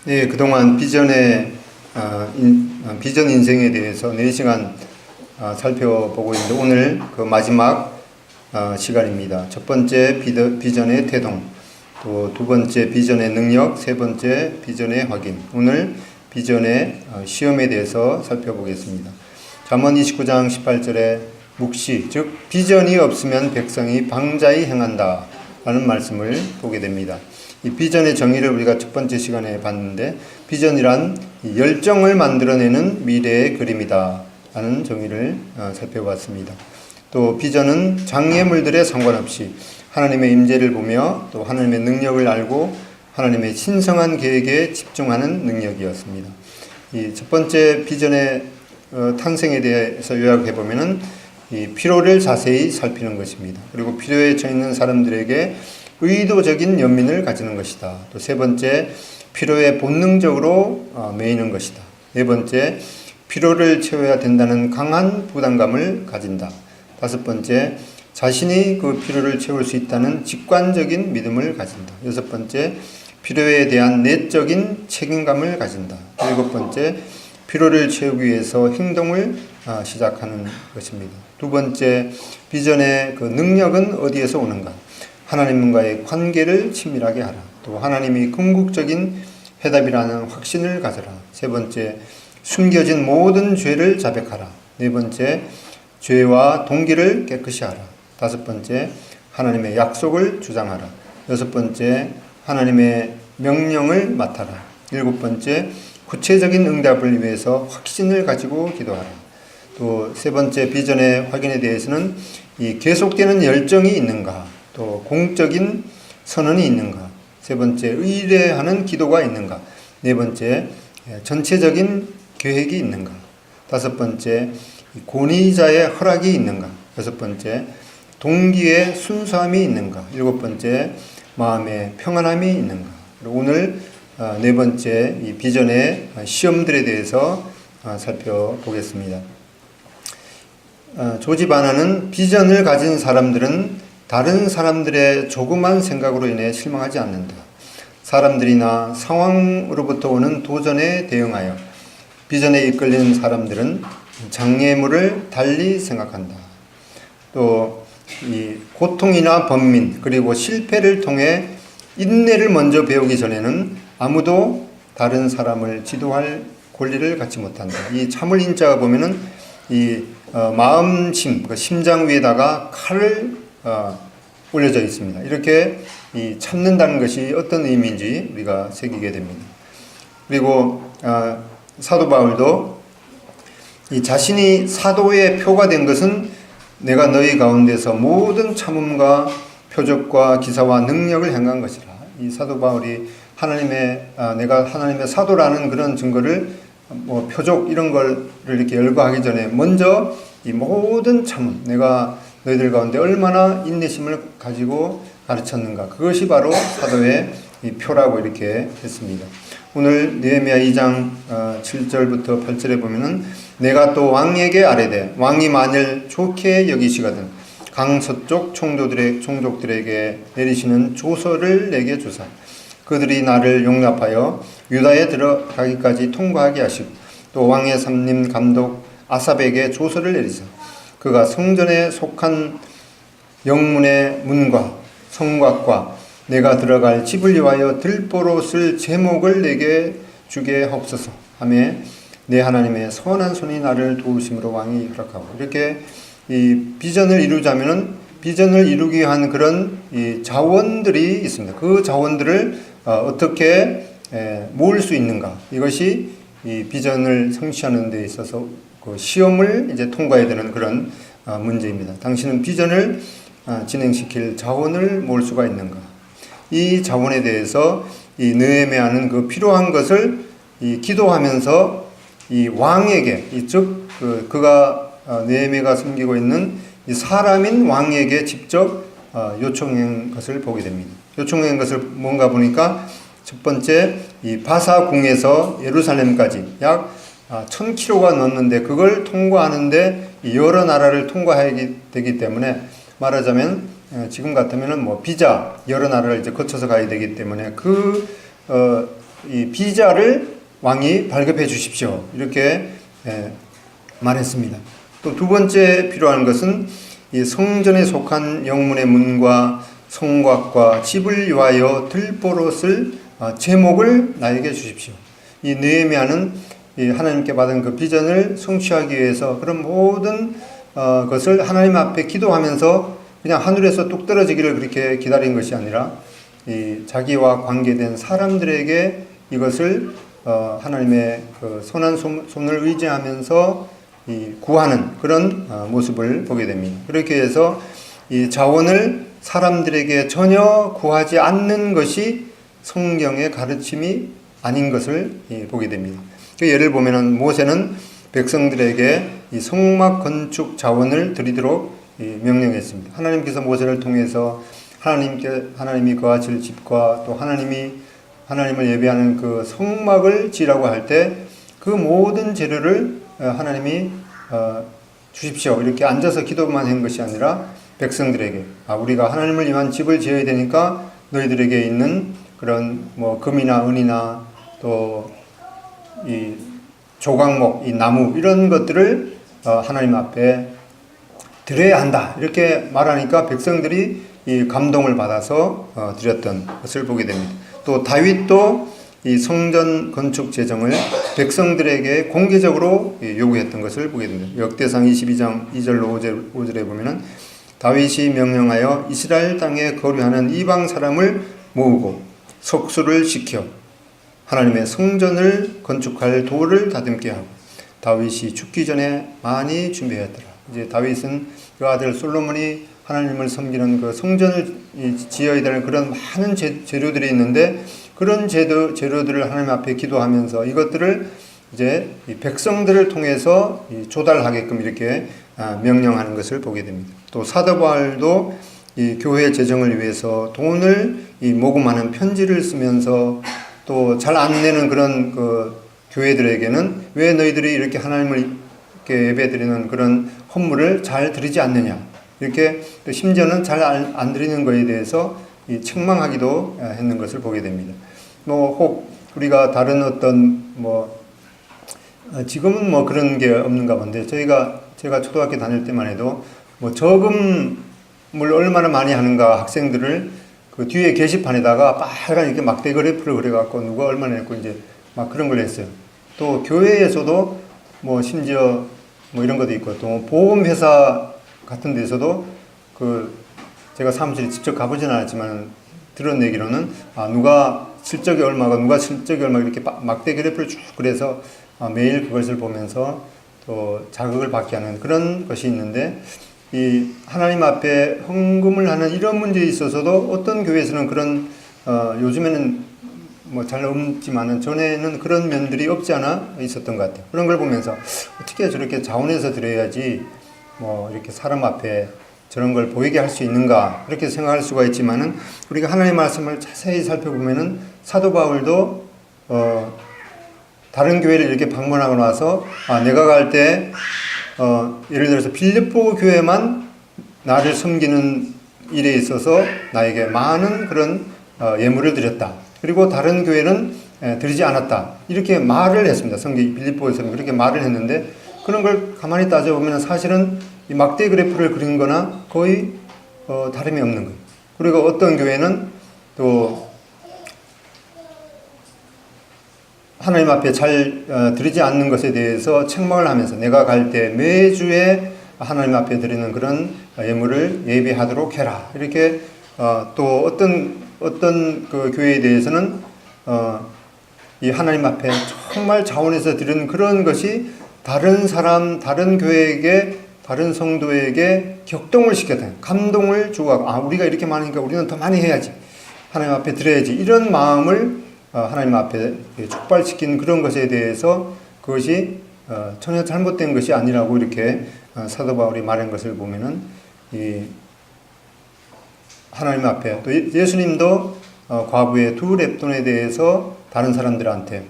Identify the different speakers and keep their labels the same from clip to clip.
Speaker 1: 네, 그동안 비전 인생에 대해서 4시간 살펴보고 있는데 오늘 그 마지막 시간입니다. 첫 번째 비전의 태동, 또 두 번째 비전의 능력, 세 번째 비전의 확인. 오늘 비전의 시험에 대해서 살펴보겠습니다. 잠언 29장 18절에 묵시, 즉 비전이 없으면 백성이 방자히 행한다 라는 말씀을 보게 됩니다. 이 비전의 정의를 우리가 첫 번째 시간에 봤는데, 비전이란 열정을 만들어내는 미래의 그림이다 라는 정의를 살펴봤습니다. 또 비전은 장애물들에 상관없이 하나님의 임재를 보며 또 하나님의 능력을 알고 하나님의 신성한 계획에 집중하는 능력이었습니다. 이 첫 번째 비전의 탄생에 대해서 요약해 보면은 이 필요를 자세히 살피는 것입니다. 그리고 필요에 처해 있는 사람들에게 의도적인 연민을 가지는 것이다. 또 세 번째, 필요에 본능적으로 매이는 것이다. 네 번째, 필요를 채워야 된다는 강한 부담감을 가진다. 다섯 번째, 자신이 그 필요를 채울 수 있다는 직관적인 믿음을 가진다. 여섯 번째, 필요에 대한 내적인 책임감을 가진다. 일곱 번째, 필요를 채우기 위해서 행동을 시작하는 것입니다. 두 번째, 비전의 그 능력은 어디에서 오는가? 하나님과의 관계를 친밀하게 하라. 또 하나님이 궁극적인 해답이라는 확신을 가져라. 세 번째, 숨겨진 모든 죄를 자백하라. 네 번째, 죄와 동기를 깨끗이 하라. 다섯 번째, 하나님의 약속을 주장하라. 여섯 번째, 하나님의 명령을 맡아라. 일곱 번째, 구체적인 응답을 위해서 확신을 가지고 기도하라. 또 세 번째 비전의 확인에 대해서는 이 계속되는 열정이 있는가, 또 공적인 선언이 있는가, 세 번째 의뢰하는 기도가 있는가, 네 번째 전체적인 계획이 있는가, 다섯 번째 권위자의 허락이 있는가, 여섯 번째 동기의 순수함이 있는가, 일곱 번째 마음의 평안함이 있는가. 그리고 오늘 네 번째 이 비전의 시험들에 대해서 살펴보겠습니다. 조지 바나는 비전을 가진 사람들은 다른 사람들의 조그만 생각으로 인해 실망하지 않는다. 사람들이나 상황으로부터 오는 도전에 대응하여 비전에 이끌리는 사람들은 장애물을 달리 생각한다. 또 이 고통이나 번민 그리고 실패를 통해 인내를 먼저 배우기 전에는 아무도 다른 사람을 지도할 권리를 갖지 못한다. 이 참을 인자가 보면은 이 마음심, 그 심장 위에다가 칼을 올려져 있습니다. 이렇게 이 참는다는 것이 어떤 의미인지 우리가 새기게 됩니다. 그리고 사도 바울도 이 자신이 사도의 표가 된 것은 내가 너희 가운데서 모든 참음과 표적과 기사와 능력을 행한 것이라. 이 사도 바울이 내가 하나님의 사도라는 그런 증거를 표적 이런 걸 이렇게 열거하기 전에 먼저 이 모든 참음, 내가 너희들 가운데 얼마나 인내심을 가지고 가르쳤는가, 그것이 바로 사도의 이 표라고 이렇게 했습니다. 오늘 느헤미야 2장 7절부터 8절에 보면은 내가 또 왕에게 아뢰되 왕이 만일 좋게 여기시거든 강서쪽 총독들에게 내리시는 조서를 내게 주사 그들이 나를 용납하여 유다에 들어가기까지 통과하게 하시고 또 왕의 삼림 감독 아삽에게 조서를 내리사 그가 성전에 속한 영문의 문과 성곽과 내가 들어갈 집을 위하여 들보로 쓸 제목을 내게 주게 하옵소서 하며 내 하나님의 선한 손이 나를 도우심으로 왕이 허락하고. 이렇게 이 비전을 이루자면은 비전을 이루기 위한 그런 이 자원들이 있습니다. 그 자원들을 어떻게 모을 수 있는가, 이것이 이 비전을 성취하는 데 있어서 그 시험을 이제 통과해야 되는 그런 문제입니다. 당신은 비전을 진행시킬 자원을 모을 수가 있는가? 이 자원에 대해서 이 느헤미야는 그 필요한 것을 이 기도하면서 이 왕에게, 즉 그가 느헤미야가 섬기고 있는 이 사람인 왕에게 직접 요청한 것을 보게 됩니다. 요청한 것을 뭔가 보니까 첫 번째 이 바사궁에서 예루살렘까지 약 1000km가 넘는데 그걸 통과하는데 여러 나라를 통과해야 되기 때문에 말하자면 지금 같으면은 비자 여러 나라를 이제 거쳐서 가야 되기 때문에 그 이 비자를 왕이 발급해 주십시오. 이렇게 말했습니다. 또 두 번째 필요한 것은 이 성전에 속한 영문의 문과 성곽과 집을 위하여 들보롯을 제목을 나에게 주십시오. 이 느헤미야는 이 하나님께 받은 그 비전을 성취하기 위해서 그런 모든 것을 하나님 앞에 기도하면서 그냥 하늘에서 뚝 떨어지기를 그렇게 기다린 것이 아니라 이 자기와 관계된 사람들에게 이것을 하나님의 그 선한 손을 의지하면서 이 구하는 그런 모습을 보게 됩니다. 그렇게 해서 이 자원을 사람들에게 전혀 구하지 않는 것이 성경의 가르침이 아닌 것을 보게 됩니다. 그 예를 보면은 모세는 백성들에게 이 성막 건축 자원을 드리도록 명령했습니다. 하나님께서 모세를 통해서 하나님이 거하실 집과 또 하나님을 예배하는 그 성막을 지으라고 할 때 그 모든 재료를 하나님이 주십시오. 이렇게 앉아서 기도만 한 것이 아니라 백성들에게 우리가 하나님을 위한 집을 지어야 되니까 너희들에게 있는 그런 뭐 금이나 은이나 또 이 조각목, 이 나무 이런 것들을 하나님 앞에 드려야 한다. 이렇게 말하니까 백성들이 이 감동을 받아서 드렸던 것을 보게 됩니다. 또 다윗도 이 성전 건축 재정을 백성들에게 공개적으로 요구했던 것을 보게 됩니다. 역대상 22장 2절로 5절에 보면은 다윗이 명령하여 이스라엘 땅에 거류하는 이방 사람을 모으고 속수를 시켜 하나님의 성전을 건축할 돌을 다듬게 하고 다윗이 죽기 전에 많이 준비했더라. 이제 다윗은 그 아들 솔로몬이 하나님을 섬기는 그 성전을 지어야 되는 그런 많은 재료들이 있는데 그런 재료들을 하나님 앞에 기도하면서 이것들을 이제 백성들을 통해서 조달하게끔 이렇게 명령하는 것을 보게 됩니다. 또 사도 바울도 이 교회 재정을 위해서 돈을 모금하는 편지를 쓰면서 또 잘 안 내는 그런 그 교회들에게는 왜 너희들이 이렇게 하나님을 이렇게 예배드리는 그런 헌물을 잘 드리지 않느냐 이렇게 또 심지어는 잘 안 드리는 것에 대해서 책망하기도 했는 것을 보게 됩니다. 뭐 혹 우리가 다른 어떤 뭐 지금은 뭐 그런 게 없는가 본데 제가 초등학교 다닐 때만 해도 뭐 저금을 얼마나 많이 하는가 학생들을 그 뒤에 게시판에다가 빨간 이렇게 막대 그래프를 그려갖고 누가 얼마나 했고 이제 막 그런 걸 했어요. 또 교회에서도 뭐 심지어 뭐 이런 것도 있고 또 보험회사 같은 데서도 그 제가 사무실에 직접 가보지는 않았지만 들은 얘기로는 누가 실적이 얼마가 이렇게 막대 그래프를 쭉 그래서 매일 그것을 보면서 또 자극을 받게 하는 그런 것이 있는데 이 하나님 앞에 헌금을 하는 이런 문제에 있어서도 어떤 교회에서는 그런 요즘에는 뭐 잘 없지만은 전에는 그런 면들이 없지 않아 있었던 것 같아요. 그런 걸 보면서 어떻게 저렇게 자원해서 드려야지 뭐 이렇게 사람 앞에 저런 걸 보이게 할 수 있는가 그렇게 생각할 수가 있지만은 우리가 하나님의 말씀을 자세히 살펴보면은 사도 바울도 다른 교회를 이렇게 방문하고 나서 내가 갈 때 예를 들어서 빌립보 교회만 나를 섬기는 일에 있어서 나에게 많은 그런 예물을 드렸다. 그리고 다른 교회는 드리지 않았다. 이렇게 말을 했습니다. 성경 빌립보에서는 그렇게 말을 했는데 그런 걸 가만히 따져보면 사실은 이 막대 그래프를 그린 거나 거의 다름이 없는 거예요. 그리고 어떤 교회는 또 하나님 앞에 잘 드리지 않는 것에 대해서 책망을 하면서 내가 갈 때 매주에 하나님 앞에 드리는 그런 예물을 예비하도록 해라. 이렇게 또 어떤 그 교회에 대해서는 이 하나님 앞에 정말 자원해서 드리는 그런 것이 다른 사람, 다른 교회에게, 다른 성도에게 격동을 시켰다. 감동을 주고 우리가 이렇게 많으니까 우리는 더 많이 해야지. 하나님 앞에 드려야지. 이런 마음을 하나님 앞에 촉발시킨 그런 것에 대해서 그것이 전혀 잘못된 것이 아니라고 이렇게 사도 바울이 말한 것을 보면은 이 하나님 앞에 또 예수님도 과부의 두 렙돈에 대해서 다른 사람들한테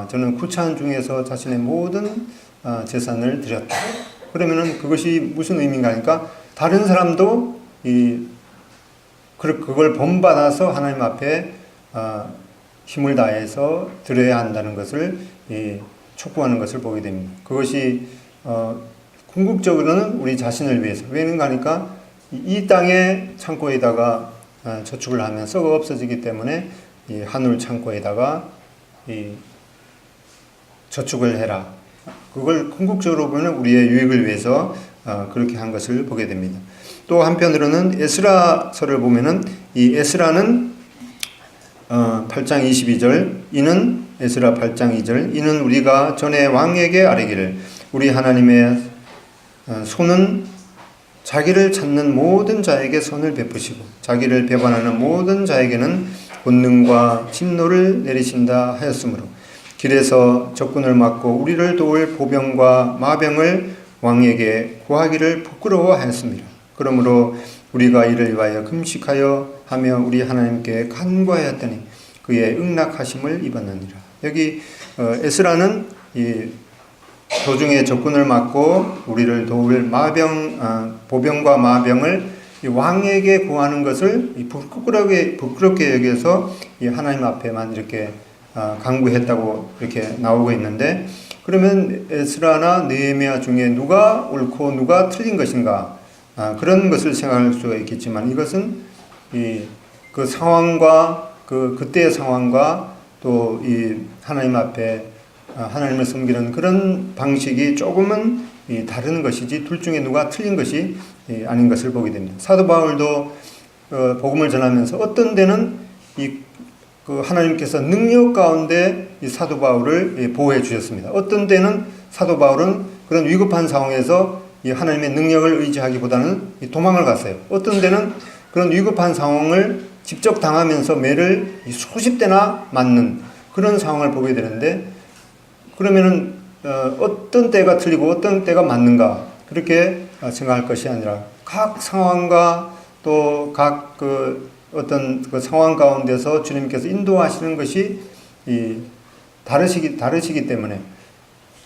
Speaker 1: 저는 구차한 중에서 자신의 모든 재산을 드렸다. 그러면은 그것이 무슨 의미인가 하니까 다른 사람도 그걸 본받아서 하나님 앞에 힘을 다해서 드려야 한다는 것을 촉구하는 것을 보게 됩니다. 그것이 궁극적으로는 우리 자신을 위해서. 왜는가 하니까 이 땅의 창고에다가 저축을 하면 썩어 없어지기 때문에 이 하늘 창고에다가 저축을 해라. 그걸 궁극적으로 보면 우리의 유익을 위해서 그렇게 한 것을 보게 됩니다. 또 한편으로는 에스라서를 보면은 이 에스라는 8장 22절 이는 에스라 8장 2절 이는 우리가 전에 왕에게 아뢰기를 우리 하나님의 손은 자기를 찾는 모든 자에게 선을 베푸시고 자기를 배반하는 모든 자에게는 권능과 진노를 내리신다 하였으므로 길에서 적군을 막고 우리를 도울 보병과 마병을 왕에게 구하기를 부끄러워하였습니다. 그러므로 우리가 이를 위하여 금식하여 하며 우리 하나님께 간구하였더니 그의 응낙하심을 입었느니라. 여기 에스라는 이 도중에 적군을 막고 우리를 도울 보병과 마병을 이 왕에게 구하는 것을 부끄럽게 여겨서 이 하나님 앞에만 이렇게 간구했다고 이렇게 나오고 있는데, 그러면 에스라나 느헤미야 중에 누가 옳고 누가 틀린 것인가, 그런 것을 생각할 수가 있겠지만 이것은 그 상황과 그때의 상황과 또 이 하나님 앞에 하나님을 섬기는 그런 방식이 조금은 다른 것이지 둘 중에 누가 틀린 것이 아닌 것을 보게 됩니다. 사도 바울도 복음을 전하면서 어떤 데는 그 하나님께서 능력 가운데 이 사도 바울을 보호해 주셨습니다. 어떤 때는 사도 바울은 그런 위급한 상황에서 이 하나님의 능력을 의지하기보다는 도망을 갔어요. 어떤 때는 그런 위급한 상황을 직접 당하면서 매를 수십 대나 맞는 그런 상황을 보게 되는데, 그러면은 어떤 때가 틀리고 어떤 때가 맞는가 그렇게 생각할 것이 아니라 각 상황과 또 각 어떤 그 상황 가운데서 주님께서 인도하시는 것이 다르시기 때문에,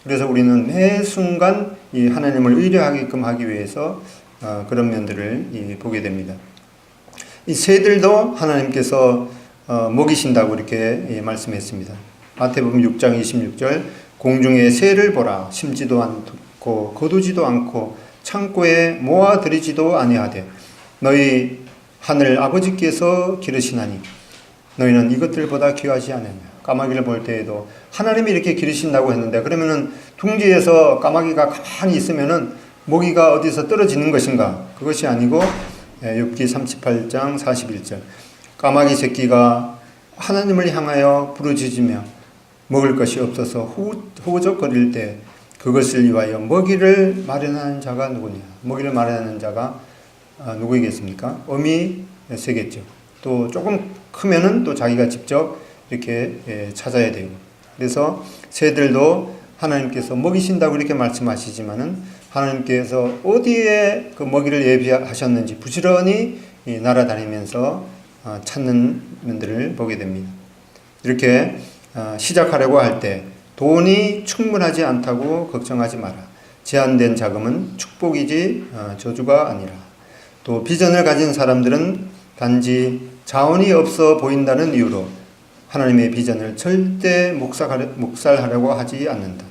Speaker 1: 그래서 우리는 매 순간 이 하나님을 의뢰하게끔 하기 위해서 그런 면들을 보게 됩니다. 이 새들도 하나님께서 먹이신다고 이렇게 말씀했습니다. 마태복음 6장 26절 공중의 새를 보라 심지도 않고 거두지도 않고 창고에 모아들이지도 아니하되 너희 하늘 아버지께서 기르시나니 너희는 이것들보다 귀하지 않느냐. 까마귀를 볼 때에도 하나님이 이렇게 기르신다고 했는데, 그러면은 둥지에서 까마귀가 가만히 있으면은 모기가 어디서 떨어지는 것인가? 그것이 아니고 욥기 38장 41절 까마귀 새끼가 하나님을 향하여 부르짖으며 먹을 것이 없어서 호우적거릴 때 그것을 위하여 먹이를 마련하는 자가 누구냐? 먹이를 마련하는 자가 누구이겠습니까? 어미 새겠죠. 또 조금 크면은 또 자기가 직접 이렇게 찾아야 되고, 그래서 새들도 하나님께서 먹이신다고 이렇게 말씀하시지만은 하나님께서 어디에 그 먹이를 예비하셨는지 부지런히 날아다니면서 찾는 면들을 보게 됩니다. 이렇게 시작하려고 할 때 돈이 충분하지 않다고 걱정하지 마라. 제한된 자금은 축복이지 저주가 아니라. 또 비전을 가진 사람들은 단지 자원이 없어 보인다는 이유로 하나님의 비전을 절대 묵살하려고 하지 않는다.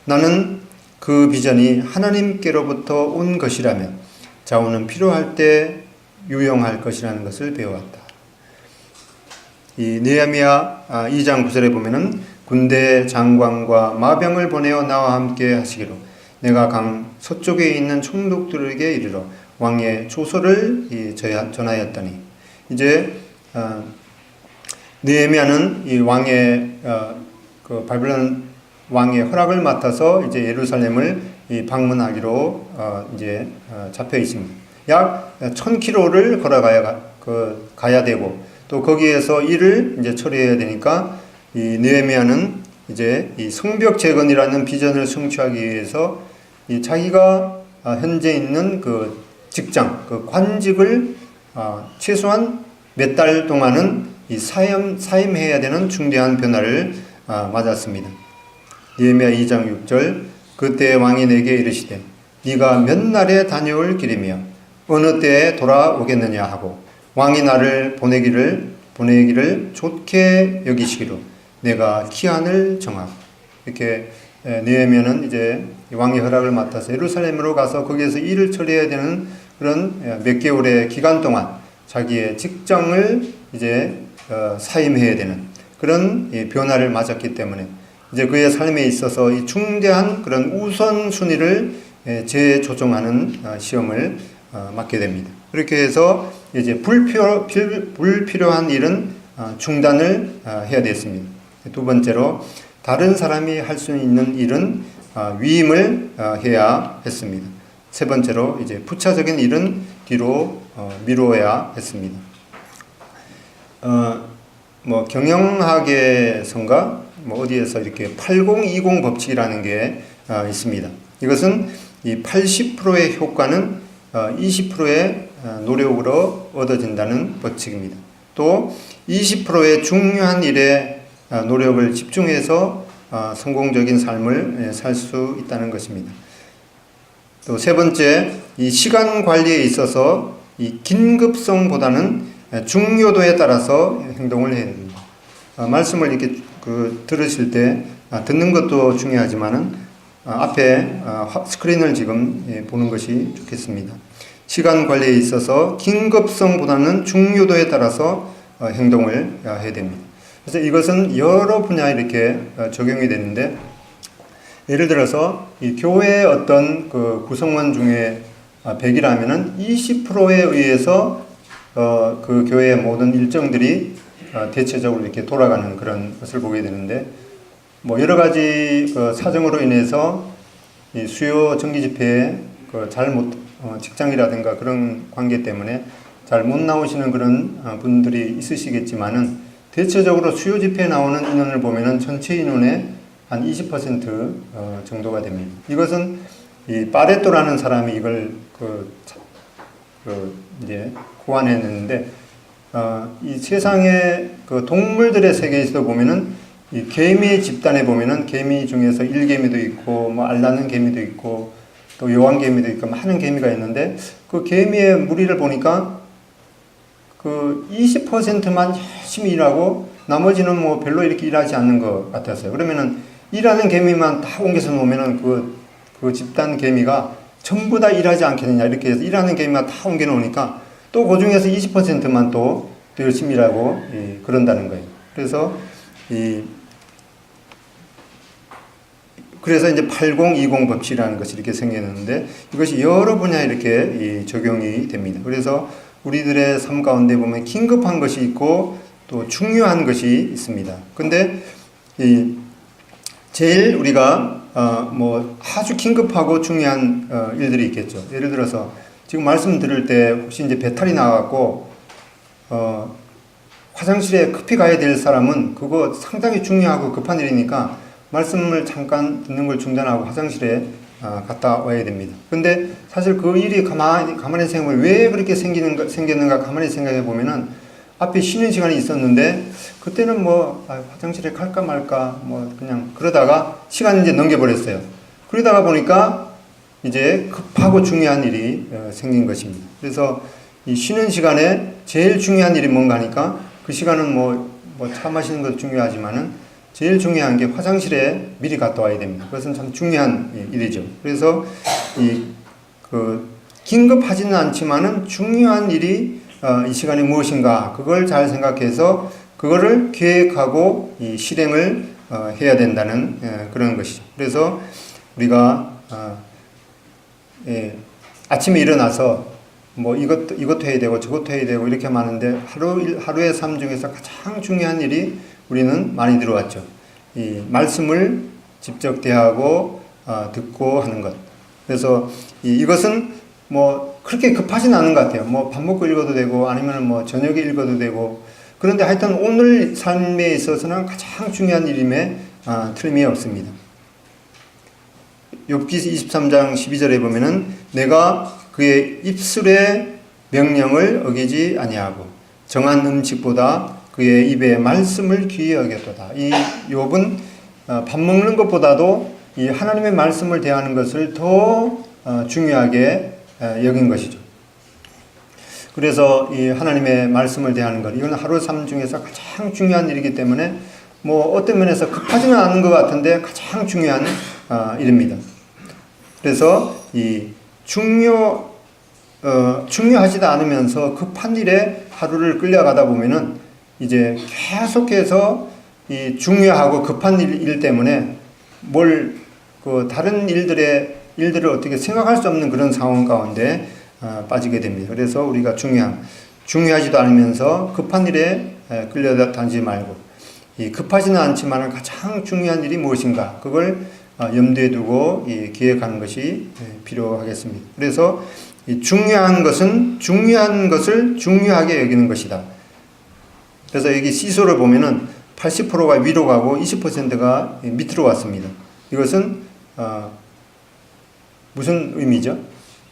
Speaker 1: 나는 그 비전이 하나님께로부터 온 것이라면 자원은 필요할 때 유용할 것이라는 것을 배워왔다. 이 느헤미야 2장 9절에 보면은 군대 장관과 마병을 보내어 나와 함께 하시기로 내가 강 서쪽에 있는 총독들에게 이르러 왕의 조서를 전하였더니, 이제 느헤미야는 이 왕의 그 바벨론 왕의 허락을 맡아서 이제 예루살렘을 방문하기로 이제 잡혀 있습니다. 약 1000km를 가야 되고 또 거기에서 일을 이제 처리해야 되니까 이 느헤미야는 이제 이 성벽 재건이라는 비전을 성취하기 위해서 이 자기가 현재 있는 그 직장, 그 관직을 최소한 몇 달 동안은 이 사임해야 되는 중대한 변화를 맞았습니다. 느헤미야 2장 6절 그때 왕이 내게 이르시되 네가 몇 날에 다녀올 길이며 어느 때에 돌아오겠느냐 하고 왕이 나를 보내기를 보내기를 좋게 여기시기로 내가 기한을 정하고, 이렇게 느헤미야는 이제 왕의 허락을 맡아서 예루살렘으로 가서 거기에서 일을 처리해야 되는 그런 몇 개월의 기간 동안 자기의 직장을 이제 사임해야 되는 그런 변화를 맞았기 때문에 이제 그의 삶에 있어서 이 중대한 그런 우선순위를 재조정하는 시험을 맡게 됩니다. 그렇게 해서 이제 불필요한 일은 중단을 해야 됐습니다. 두 번째로 다른 사람이 할 수 있는 일은 위임을 해야 했습니다. 세 번째로 이제 부차적인 일은 뒤로 미루어야 했습니다. 뭐 경영학에선가 뭐 어디에서 이렇게 80-20 법칙이라는 게 있습니다. 이것은 이 80%의 효과는 20%의 노력으로 얻어진다는 법칙입니다. 또 20%의 중요한 일에 노력을 집중해서 성공적인 삶을 살 수 있다는 것입니다. 또 세 번째, 이 시간 관리에 있어서 이 긴급성보다는 중요도에 따라서 행동을 해야 됩니다. 말씀을 이렇게 들으실 때 듣는 것도 중요하지만은 앞에 스크린을 지금 보는 것이 좋겠습니다. 시간 관리에 있어서 긴급성보다는 중요도에 따라서 행동을 해야 됩니다. 그래서 이것은 여러 분야에 이렇게 적용이 되는데, 예를 들어서 이 교회의 어떤 그 구성원 중에 100이라면은 20%에 의해서 그 교회의 모든 일정들이 대체적으로 이렇게 돌아가는 그런 것을 보게 되는데, 뭐 여러 가지 그 사정으로 인해서 이 수요 정기 집회에 직장이라든가 그런 관계 때문에 잘 못 나오시는 그런 분들이 있으시겠지만은, 대체적으로 수요 집회에 나오는 인원을 보면은 전체 인원의 한 20% 정도가 됩니다. 이것은 이 파레토라는 사람이 이걸 이제 고안했는데, 이 세상의 그 동물들의 세계에서도 보면은 이 개미 집단에 보면은 개미 중에서 일개미도 있고 뭐 알나는 개미도 있고 또 여왕개미도 있고 많은 개미가 있는데, 그 개미의 무리를 보니까 그 20%만 열심히 일하고 나머지는 뭐 별로 이렇게 일하지 않는 것 같았어요. 그러면은 일하는 개미만 다 옮겨서 놓으면은 그 집단 개미가 전부 다 일하지 않겠느냐, 이렇게 해서 일하는 개미만 다 옮겨 놓으니까 또 그 중에서 20%만 또 열심히 일하고 그런다는 거예요. 그래서 그래서 이제 80-20 법칙이라는 것이 이렇게 생겼는데, 이것이 여러 분야에 이렇게 적용이 됩니다. 그래서 우리들의 삶 가운데 보면 긴급한 것이 있고 또 중요한 것이 있습니다. 근데 제일 우리가 뭐 아주 긴급하고 중요한 일들이 있겠죠. 예를 들어서 지금 말씀 들을 때 혹시 이제 배탈이 나갖고 화장실에 급히 가야 될 사람은 그거 상당히 중요하고 급한 일이니까 말씀을 잠깐 듣는 걸 중단하고 화장실에 갔다 와야 됩니다. 근데 사실 그 일이 가만히 생각해보면 왜 그렇게 생겼는가 가만히 생각해 보면은 앞에 쉬는 시간이 있었는데 그때는 뭐 화장실에 갈까 말까 뭐 그냥 그러다가 시간이 이제 넘겨버렸어요. 그러다가 보니까 이제 급하고 중요한 일이 생긴 것입니다. 그래서 이 쉬는 시간에 제일 중요한 일이 뭔가 하니까 그 시간은 뭐 차 마시는 것도 중요하지만은 제일 중요한 게 화장실에 미리 갔다 와야 됩니다. 그것은 참 중요한 일이죠. 그래서 긴급하지는 않지만은 중요한 일이 이 시간에 무엇인가 그걸 잘 생각해서 그거를 계획하고 실행을 해야 된다는 그런 것이죠. 그래서 우리가 아침에 일어나서 뭐 이것도 해야 되고 저것도 해야 되고 이렇게 많은데 하루의 삶 중에서 가장 중요한 일이 우리는 많이 들어왔죠. 이 말씀을 직접 대하고 듣고 하는 것. 그래서 이것은 뭐 그렇게 급하진 않은 것 같아요. 뭐 밥 먹고 읽어도 되고 아니면 뭐 저녁에 읽어도 되고. 그런데 하여튼 오늘 삶에 있어서는 가장 중요한 일임에 틀림이 없습니다. 욥기 23장 12절에 보면은 내가 그의 입술의 명령을 어기지 아니하고 정한 음식보다 그의 입에 말씀을 귀히 여겼도다. 이 욥은 밥 먹는 것보다도 이 하나님의 말씀을 대하는 것을 더 중요하게 여긴 것이죠. 그래서 이 하나님의 말씀을 대하는 것, 이건 하루 삶 중에서 가장 중요한 일이기 때문에 뭐 어떤 면에서 급하지는 않은 것 같은데 가장 중요한 일입니다. 그래서 이 중요하지도 않으면서 급한 일에 하루를 끌려가다 보면은 이제 계속해서 이 중요하고 급한 일 때문에 다른 일들을 어떻게 생각할 수 없는 그런 상황 가운데 빠지게 됩니다. 그래서 우리가 중요하지도 않으면서 급한 일에 끌려다니지 말고, 이 급하지는 않지만 가장 중요한 일이 무엇인가, 그걸 염두에 두고 기획하는 것이 필요하겠습니다. 그래서 이 중요한 것은 중요한 것을 중요하게 여기는 것이다. 그래서 여기 시소를 보면은 80%가 위로 가고 20%가 밑으로 왔습니다. 이것은 무슨 의미죠?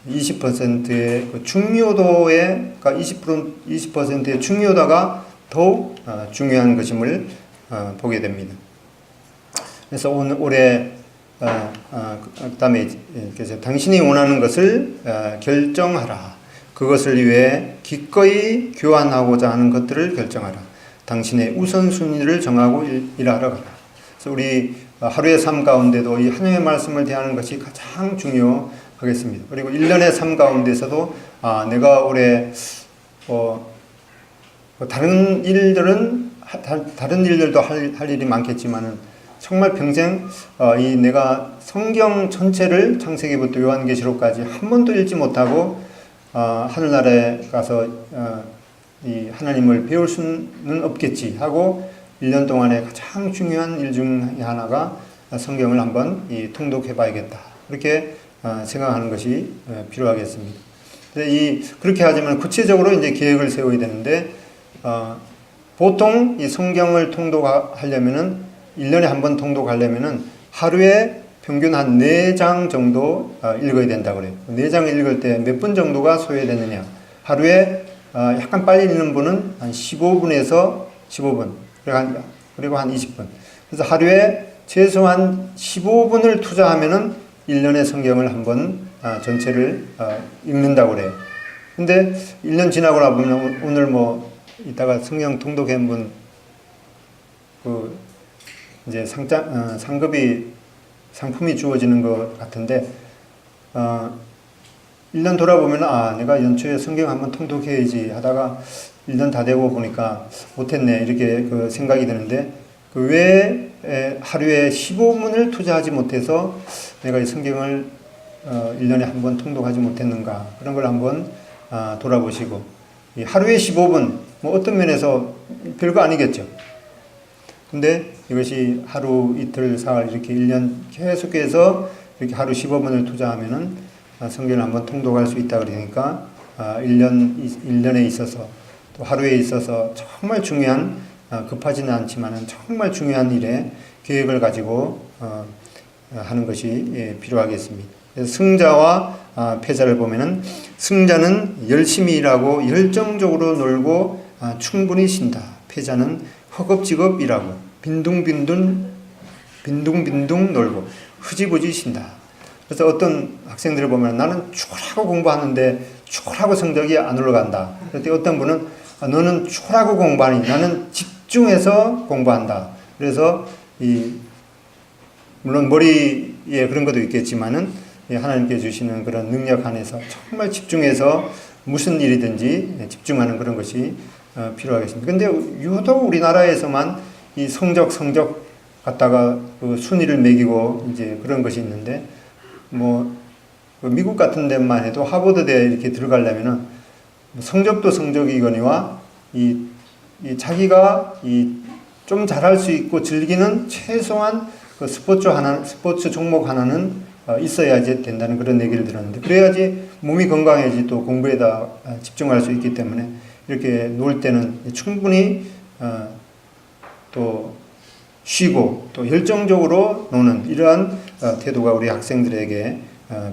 Speaker 1: 20%의 중요도의 20%의 중요도가 더욱 중요한 것임을 보게 됩니다. 그래서 올해 그다음에 그래서 당신이 원하는 것을 결정하라. 그것을 위해 기꺼이 교환하고자 하는 것들을 결정하라. 당신의 우선순위를 정하고 일하러 가라. 그래서 우리 하루의 삶 가운데도 이 하나님의 말씀을 대하는 것이 가장 중요하겠습니다. 그리고 1년의 삶 가운데서도 내가 올해 다른 일들도 할 일이 많겠지만은 정말 평생 내가 성경 전체를 창세기부터 요한계시록까지 한 번도 읽지 못하고 하늘나라에 가서 이 하나님을 배울 수는 없겠지 하고 1년 동안에 가장 중요한 일 중 하나가 성경을 한번 통독해 봐야겠다, 그렇게 생각하는 것이 필요하겠습니다. 그렇게 하자면 구체적으로 이제 계획을 세워야 되는데, 보통 이 성경을 통독하려면은 1년에 한 번 통독하려면은 하루에 평균 한 4장 정도 읽어야 된다고 그래요. 4장 읽을 때 몇 분 정도가 소요되느냐. 하루에 약간 빨리 읽는 분은 한 15분에서 15분, 그리고 한 20분. 그래서 하루에 최소한 15분을 투자하면은 1년의 성경을 한번 전체를 읽는다고 그래요. 근데 1년 지나고 나보면 오늘 이따가 성경 통독해 본 이제 상품이 주어지는 것 같은데, 1년 돌아보면 내가 연초에 성경 한번 통독해야지 하다가 1년 다 되고 보니까 못했네, 이렇게 생각이 드는데, 왜 하루에 15분을 투자하지 못해서 내가 이 성경을 1년에 한 번 통독하지 못했는가, 그런 걸 한번 돌아보시고, 하루에 15분, 어떤 면에서 별거 아니겠죠. 근데 이것이 하루, 이틀, 사흘, 이렇게 1년 계속해서 이렇게 하루 15분을 투자하면은 성경을 한번 통독할 수 있다 그러니까 1년에 있어서 또 하루에 있어서 정말 중요한, 급하지는 않지만은 정말 중요한 일에 계획을 가지고 하는 것이 필요하겠습니다. 그래서 승자와 패자를 보면은, 승자는 열심히 일하고 열정적으로 놀고 충분히 쉰다. 패자는 허겁지겁 일하고 빈둥빈둥 놀고 흐지부지 쉰다. 그래서 어떤 학생들을 보면 나는 죽으라고 공부하는데 죽으라고 성적이 안 올라간다. 그런데 어떤 분은 너는 죽으라고 공부하니 나는 집중해서 공부한다. 그래서 물론 머리에 그런 것도 있겠지만은 하나님께 주시는 그런 능력 안에서 정말 집중해서 무슨 일이든지 집중하는 그런 것이 필요하겠습니다. 근데 유독 우리나라에서만 이 성적 갖다가 순위를 매기고 이제 그런 것이 있는데, 미국 같은 데만 해도 하버드대에 이렇게 들어가려면은 성적도 성적이거니와 자기가 좀 잘할 수 있고 즐기는 최소한 스포츠 종목 하나는 있어야지 된다는 그런 얘기를 들었는데, 그래야지 몸이 건강해지 또 공부에다 집중할 수 있기 때문에 이렇게 놀 때는 충분히 또 쉬고 또 열정적으로 노는 이러한 태도가 우리 학생들에게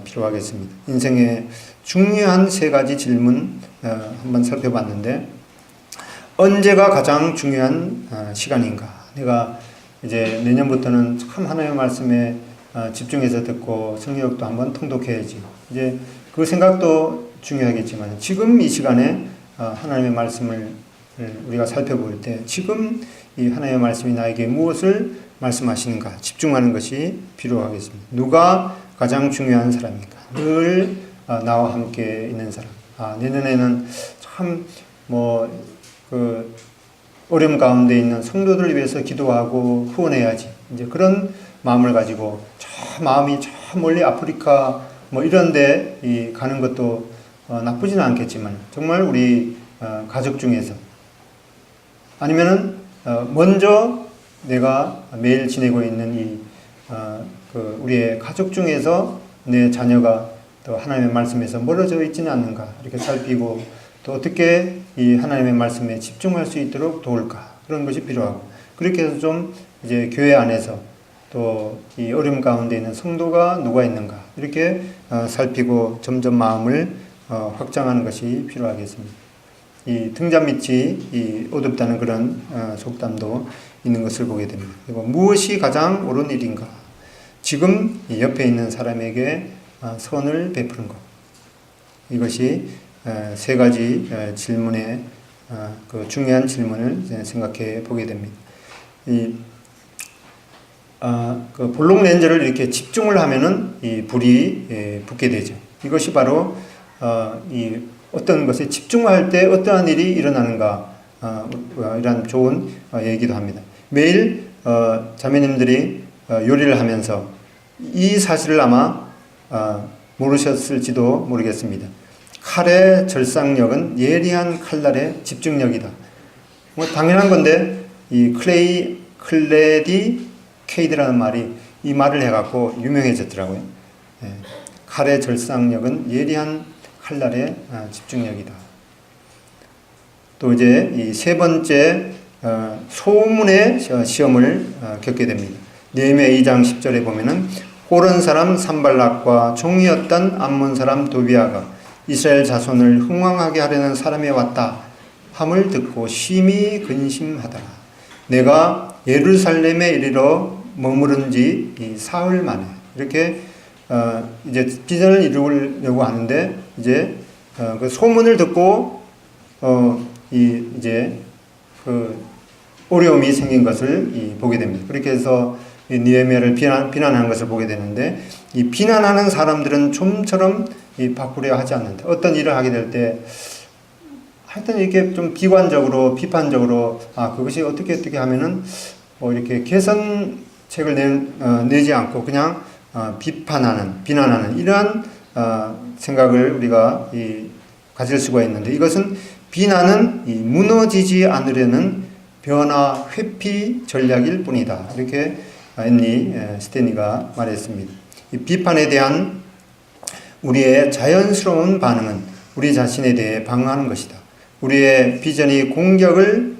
Speaker 1: 필요하겠습니다. 인생의 중요한 3가지 질문 한번 살펴봤는데, 언제가 가장 중요한 시간인가? 내가 이제 내년부터는 참 하나님의 말씀에 집중해서 듣고 성경도 한번 통독해야지. 이제 그 생각도 중요하겠지만 지금 이 시간에 하나님의 말씀을 우리가 살펴볼 때 지금 이 하나님의 말씀이 나에게 무엇을 말씀하시는가 집중하는 것이 필요하겠습니다. 누가 가장 중요한 사람인가? 늘 나와 함께 있는 사람. 내년에는 참 어려움 가운데 있는 성도들을 위해서 기도하고 후원해야지. 이제 그런 마음을 가지고 마음이 저 멀리 아프리카 이런데 가는 것도 나쁘지는 않겠지만 정말 우리 가족 중에서 아니면은 먼저 내가 매일 지내고 있는 우리의 가족 중에서 내 자녀가 또 하나님의 말씀에서 멀어져 있지는 않는가 이렇게 살피고 또 어떻게 이 하나님의 말씀에 집중할 수 있도록 도울까 그런 것이 필요하고 그렇게 해서 좀 이제 교회 안에서 또 이 어려움 가운데 있는 성도가 누가 있는가 이렇게 살피고 점점 마음을 확장하는 것이 필요하겠습니다. 이 등잔 밑이 어둡다는 그런 속담도 있는 것을 보게 됩니다. 그리고 무엇이 가장 옳은 일인가? 지금 옆에 있는 사람에게 선을 베푸는 것. 이것이 세 가지 질문의 그 중요한 질문을 생각해 보게 됩니다. 그 볼록 렌즈를 이렇게 집중을 하면은 이 불이 붙게 되죠. 이것이 바로 이 어떤 것에 집중할 때 어떠한 일이 일어나는가 이런 좋은 얘기도 합니다. 매일 자매님들이 요리를 하면서 이 사실을 아마 모르셨을지도 모르겠습니다. 칼의 절삭력은 예리한 칼날의 집중력이다. 당연한 건데 이 클레디 케이드라는 말이 이 말을 해갖고 유명해졌더라고요. 칼의 절삭력은 예리한 칼날의 집중력이다. 또 이제 이 세 번째 소문의 시험을 겪게 됩니다. 느헤미야 2장 10절에 보면은 호른 사람 산발락과 종이었던 암몬 사람 도비아가 이스라엘 자손을 흥왕하게 하려는 사람이 왔다 함을 듣고 심히 근심하더라. 내가 예루살렘에 이르러 머무른 지 사흘 만에 이렇게 이제 비전을 이루려고 하는데 이제 그 소문을 듣고 이제 그 어려움이 생긴 것을 보게 됩니다. 그렇게 해서 느헤미야를 비난하는 것을 보게 되는데 이 비난하는 사람들은 좀처럼 바꾸려 하지 않는다. 어떤 일을 하게 될 때 하여튼 이렇게 좀 비관적으로 비판적으로 그것이 어떻게 하면은 이렇게 개선책을 내지 않고 그냥 비난하는 이러한 생각을 우리가 가질 수가 있는데 이것은 비난은 무너지지 않으려는 변화 회피 전략일 뿐이다. 이렇게 앤리 스탠리가 말했습니다. 이 비판에 대한 우리의 자연스러운 반응은 우리 자신에 대해 방어하는 것이다. 우리의 비전이 공격을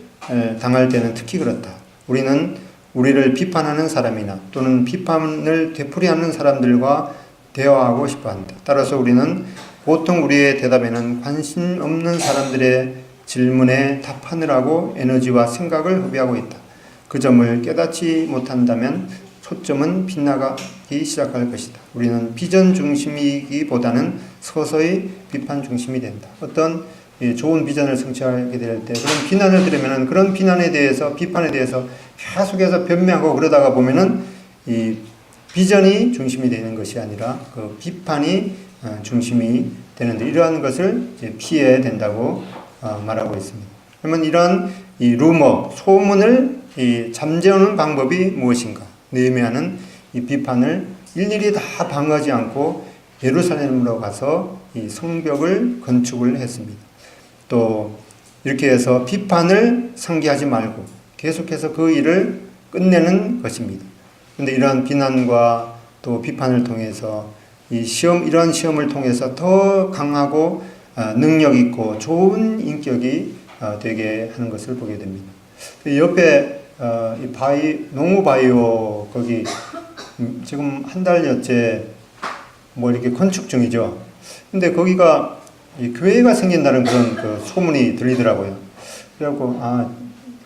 Speaker 1: 당할 때는 특히 그렇다. 우리는 우리를 비판하는 사람이나 또는 비판을 되풀이하는 사람들과 대화하고 싶어 한다. 따라서 우리는 보통 우리의 대답에는 관심 없는 사람들의 질문에 답하느라고 에너지와 생각을 허비하고 있다. 그 점을 깨닫지 못한다면 초점은 빗나가기 시작할 것이다. 우리는 비전 중심이기보다는 서서히 비판 중심이 된다. 어떤 좋은 비전을 성취하게 될 때 그런 비난을 들으면 그런 비난에 대해서 비판에 대해서 계속해서 변명하고 그러다가 보면은 이 비전이 중심이 되는 것이 아니라 그 비판이 중심이 되는데 이러한 것을 이제 피해야 된다고 말하고 있습니다. 그러면 이런 이 루머 소문을 잠재우는 방법이 무엇인가? 느헤미야는 이 비판을 일일이 다 방어하지 않고 예루살렘으로 가서 이 성벽을 건축을 했습니다. 또 이렇게 해서 비판을 상기하지 말고 계속해서 그 일을 끝내는 것입니다. 그런데 이러한 비난과 또 비판을 통해서 이러한 시험을 통해서 더 강하고 능력 있고 좋은 인격이 되게 하는 것을 보게 됩니다. 옆에 농우 바이오 거기 지금 한 달여째 이렇게 건축 중이죠. 근데 거기가 교회가 생긴다는 그런 그 소문이 들리더라고요.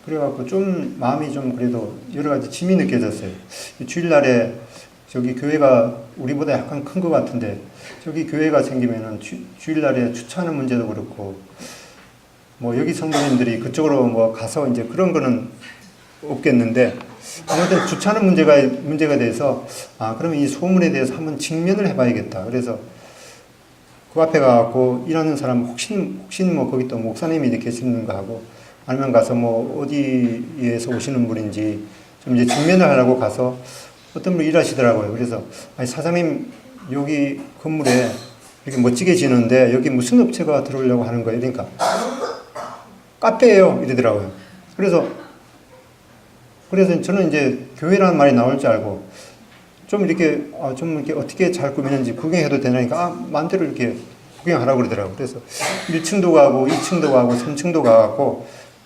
Speaker 1: 그래갖고 좀 마음이 좀 그래도 여러 가지 짐이 느껴졌어요. 주일날에 저기 교회가 우리보다 약간 큰 것 같은데 저기 교회가 생기면은 주일날에 주차하는 문제도 그렇고 뭐 여기 성도님들이 그쪽으로 뭐 가서 이제 그런 거는 없겠는데, 아무튼 주차하는 문제가 돼서, 그러면 이 소문에 대해서 한번 직면을 해봐야겠다. 그래서 그 앞에 가갖고 일하는 사람 혹시 뭐 거기 또 목사님이 계시는가 하고, 아니면 가서 뭐 어디에서 오시는 분인지 좀 이제 직면을 하려고 가서 어떤 분이 일하시더라고요. 그래서, 아니, 사장님, 여기 건물에 이렇게 멋지게 지는데 여기 무슨 업체가 들어오려고 하는 거예요? 그러니까, 카페예요. 이러더라고요. 그래서 저는 이제 교회라는 말이 나올 줄 알고 좀 이렇게 어떻게 잘 꾸미는지 구경해도 되나니까 마음대로 이렇게 구경하라고 그러더라고요. 그래서 1층도 가고 2층도 가고 3층도 가고,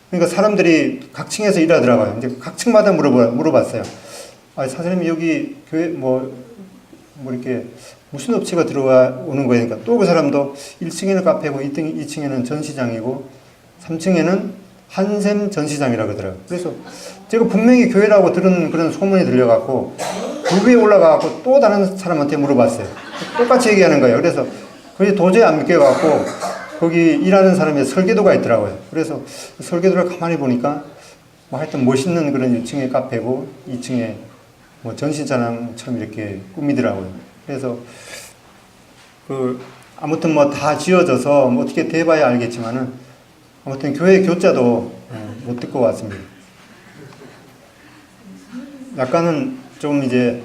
Speaker 1: 그러니까 사람들이 각 층에서 일하더라고요. 이제 각 층마다 물어봤어요. 사장님, 여기 교회 뭐 이렇게 무슨 업체가 들어오는 거예요? 그러니까 또 그 사람도 1층에는 카페고 2층에는 전시장이고 3층에는 한샘 전시장이라고 그러더라고요. 그래서 제가 분명히 교회라고 들은 그런 소문이 들려갖고 그 위에 올라가갖고 또 다른 사람한테 물어봤어요. 똑같이 얘기하는 거예요. 그래서 그게 도저히 안 믿겨갖고 거기 일하는 사람의 설계도가 있더라고요. 그래서 설계도를 가만히 보니까 뭐 하여튼 멋있는 그런 1층의 카페고 2층에 뭐 전시장처럼 이렇게 꾸미더라고요. 그래서 아무튼 뭐 다 지어져서 뭐 어떻게 돼봐야 알겠지만은 아무튼 교회 교자도 못 듣고 왔습니다. 약간은 좀 이제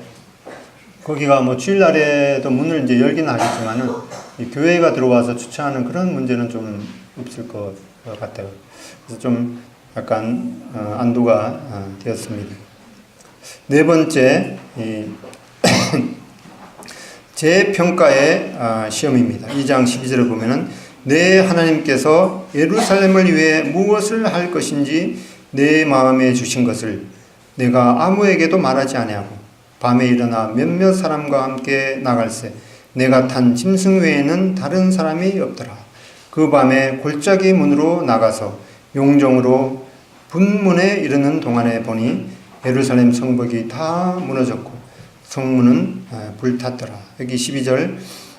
Speaker 1: 거기가 뭐 주일날에도 문을 이제 열기는 하겠지만은 이 교회가 들어와서 주차하는 그런 문제는 좀 없을 것 같아요. 그래서 좀 약간 안도가 되었습니다. 네 번째, 재평가의 시험입니다. 2장 12절을 보면은 내 하나님께서 예루살렘을 위해 무엇을 할 것인지 내 마음에 주신 것을 내가 아무에게도 말하지 아니하고 밤에 일어나 몇몇 사람과 함께 나갈새 내가 탄 짐승 외에는 다른 사람이 없더라. 그 밤에 골짜기 문으로 나가서 용정으로 분문에 이르는 동안에 보니 예루살렘 성벽이 다 무너졌고 성문은 불탔더라. 여기 12절,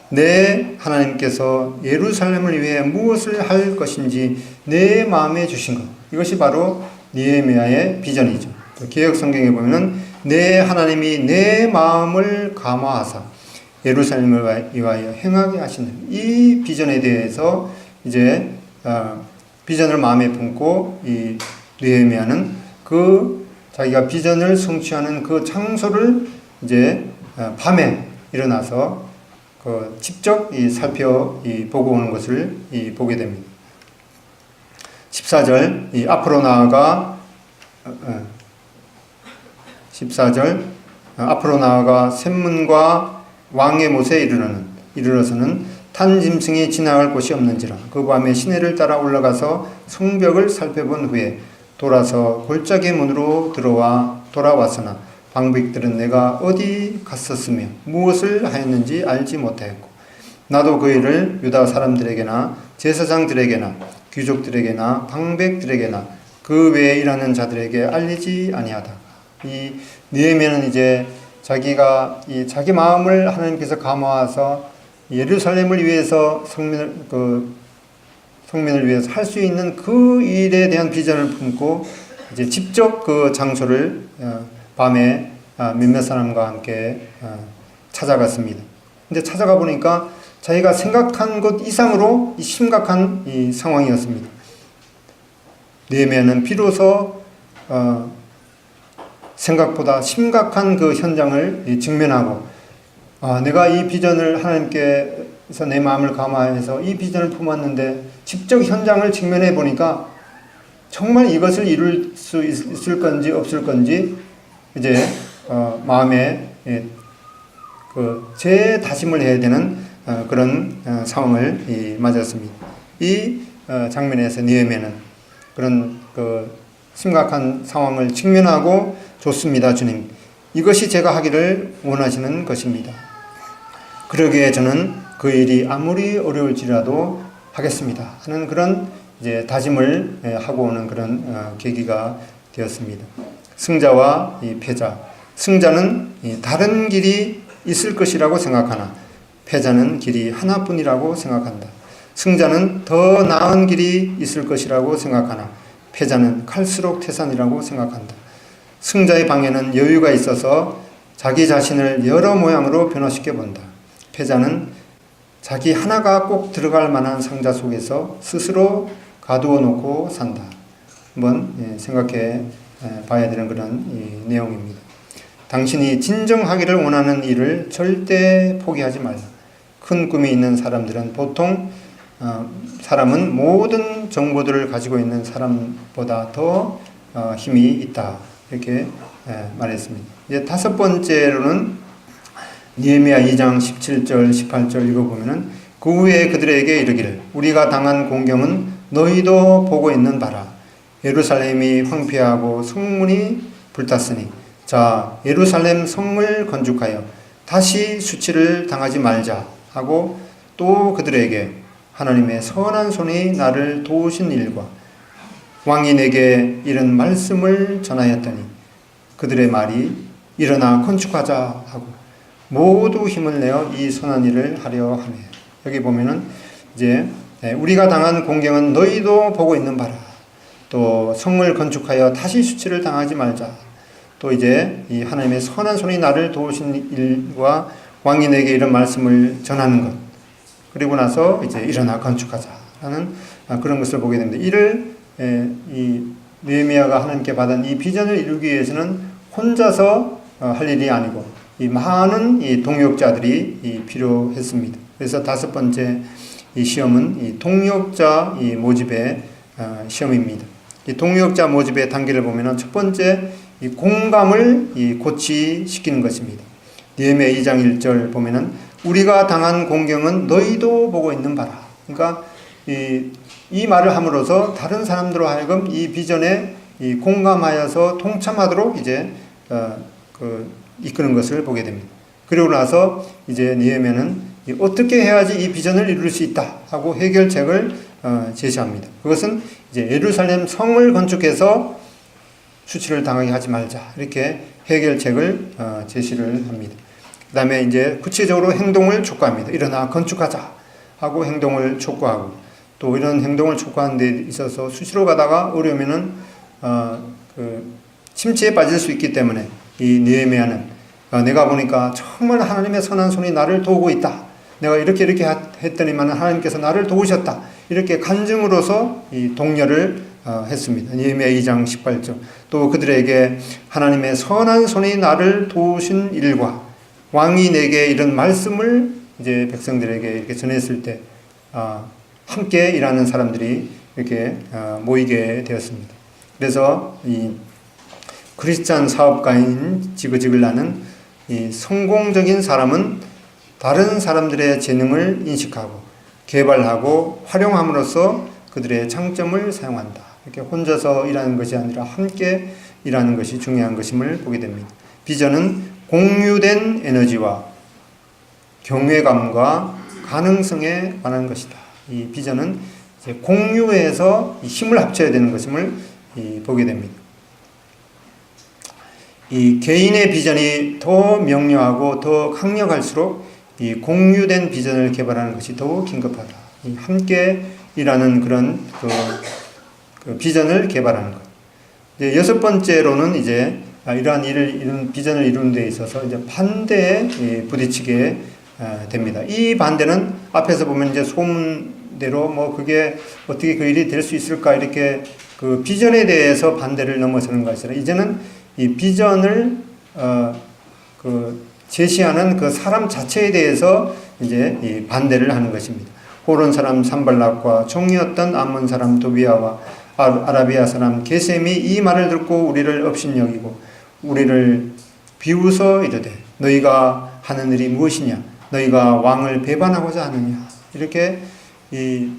Speaker 1: 내 하나님께서 예루살렘을 위해 무엇을 할 것인지 내 마음에 주신 것. 이것이 바로 느헤미야의 비전이죠. 또 개역 성경에 보면은 내 하나님이 내 마음을 감화하사 예루살렘을 위하여 행하게 하시는 이 비전에 대해서 이제 비전을 마음에 품고 이 느헤미야는 자기가 비전을 성취하는 그 장소를 이제 밤에 일어나서 직접 보고 오는 것을 보게 됩니다. 14절, 앞으로 나아가 14절, 앞으로 나아가 샘문과 왕의 못에 이르러서는 탄 짐승이 지나갈 곳이 없는지라. 그 밤에 시내를 따라 올라가서 성벽을 살펴본 후에 돌아서 골짜기 문으로 돌아왔으나 방백들은 내가 어디 갔었으며 무엇을 하였는지 알지 못하였고 나도 그 일을 유다 사람들에게나 제사장들에게나 귀족들에게나 방백들에게나 그 외에 일하는 자들에게 알리지 아니하다. 이 느헤미야는 이제 자기가 자기 마음을 하나님께서 감화하서 예루살렘을 위해서 성민을 위해서 할 수 있는 그 일에 대한 비전을 품고 이제 직접 그 장소를 밤에 몇몇 사람과 함께 찾아갔습니다. 근데 찾아가 보니까 자기가 생각한 것 이상으로 심각한 이 상황이었습니다. 느헤미야는 비로소 생각보다 심각한 그 현장을 직면하고 내가 이 비전을 하나님께서 내 마음을 감화해서 이 비전을 품었는데 직접 현장을 직면해 보니까 정말 이것을 이룰 수 있을 건지 없을 건지 이제 마음에 재다짐을 해야 되는 그런 상황을 맞았습니다. 이 장면에서 느헤미야는 그런 심각한 상황을 직면하고 좋습니다. 주님, 이것이 제가 하기를 원하시는 것입니다. 그러기에 저는 그 일이 아무리 어려울지라도 하겠습니다 하는 그런 이제 다짐을 하고 오는 그런 계기가 되었습니다. 승자와 이 패자, 승자는 다른 길이 있을 것이라고 생각하나 패자는 길이 하나뿐이라고 생각한다. 승자는 더 나은 길이 있을 것이라고 생각하나 패자는 갈수록 태산이라고 생각한다. 승자의 방에는 여유가 있어서 자기 자신을 여러 모양으로 변화시켜 본다. 패자는 자기 하나가 꼭 들어갈 만한 상자 속에서 스스로 가두어 놓고 산다. 한번 생각해 봐야 되는 그런 내용입니다. 당신이 진정하기를 원하는 일을 절대 포기하지 말라. 큰 꿈이 있는 사람들은 보통 사람은 모든 정보들을 가지고 있는 사람보다 더 힘이 있다. 이렇게 말했습니다. 이제 다섯 번째로는 느헤미야 2장 17절 18절 읽어보면은 그 후에 그들에게 이르기를 우리가 당한 공경은 너희도 보고 있는 바라. 예루살렘이 황폐하고 성문이 불탔으니 자 예루살렘 성을 건축하여 다시 수치를 당하지 말자 하고 또 그들에게 하나님의 선한 손이 나를 도우신 일과 왕이 내게 이런 말씀을 전하였더니 그들의 말이 일어나 건축하자 하고 모두 힘을 내어 이 선한 일을 하려 하네. 여기 보면은 이제 우리가 당한 공경은 너희도 보고 있는 바라. 또 성을 건축하여 다시 수치를 당하지 말자. 또 이제 이 하나님의 선한 손이 나를 도우신 일과 왕이 내게 이런 말씀을 전하는 것. 그리고 나서 이제 일어나 건축하자라는 그런 것을 보게 됩니다. 이를 이 느헤미야가 하나님께 받은 이 비전을 이루기 위해서는 혼자서 할 일이 아니고 이 많은 이 동역자들이 필요했습니다. 그래서 다섯 번째 이 시험은 이 동역자 이 모집의 시험입니다. 이 동역자 모집의 단계를 보면은 첫 번째 이 공감을 이 고취시키는 것입니다. 느헤미야 2장 1절 보면은 우리가 당한 공경은 너희도 보고 있는 바라. 그러니까 이 말을 함으로써 다른 사람들로 하여금 이 비전에 이 공감하여서 동참하도록 이제 이끄는 것을 보게 됩니다. 그리고 나서 이제 느헤미야는 어떻게 해야지 이 비전을 이룰 수 있다 하고 해결책을 제시합니다. 그것은 이제 예루살렘 성을 건축해서 수치를 당하게 하지 말자 이렇게 해결책을 제시를 합니다. 그 다음에 이제 구체적으로 행동을 촉구합니다. 일어나 건축하자 하고 행동을 촉구하고 또 이런 행동을 촉구하는 데 있어서 수시로 가다가 어려우면은 침체에 빠질 수 있기 때문에 이 느헤미야는 내가 보니까 정말 하나님의 선한 손이 나를 도우고 있다. 내가 이렇게 했더니만 하나님께서 나를 도우셨다. 이렇게 간증으로서 이 독려를 했습니다. 느헤미야 2장 18절. 또 그들에게 하나님의 선한 손이 나를 도우신 일과 왕이 내게 이런 말씀을 이제 백성들에게 이렇게 전했을 때 함께 일하는 사람들이 이렇게 모이게 되었습니다. 그래서 이 크리스찬 사업가인 지그지글 나는 이 성공적인 사람은 다른 사람들의 재능을 인식하고 개발하고 활용함으로써 그들의 장점을 사용한다. 이렇게 혼자서 일하는 것이 아니라 함께 일하는 것이 중요한 것임을 보게 됩니다. 비전은 공유된 에너지와 경외감과 가능성에 관한 것이다. 이 비전은 이제 공유해서 힘을 합쳐야 되는 것임을 보게 됩니다. 이 개인의 비전이 더 명료하고 더 강력할수록 이 공유된 비전을 개발하는 것이 더욱 긴급하다. 이 함께 일하는 그런 그 비전을 개발하는 것. 이제 여섯 번째로는 이제 이런 비전을 이루는 데 있어서 이제 반대에 부딪히게 됩니다. 이 반대는 앞에서 보면 이제 소문대로 뭐 그게 어떻게 그 일이 될 수 있을까 이렇게 그 비전에 대해서 반대를 넘어서는 것이 아니라 이제는 이 비전을 제시하는 그 사람 자체에 대해서 이제 이 반대를 하는 것입니다. 호론 사람 산발락과 종이었던 암몬 사람 도비아와 아라비아 사람 게셈이 이 말을 듣고 우리를 업신여기고 우리를 비웃어 이르되 너희가 하는 일이 무엇이냐? 너희가 왕을 배반하고자 하느냐? 이렇게 이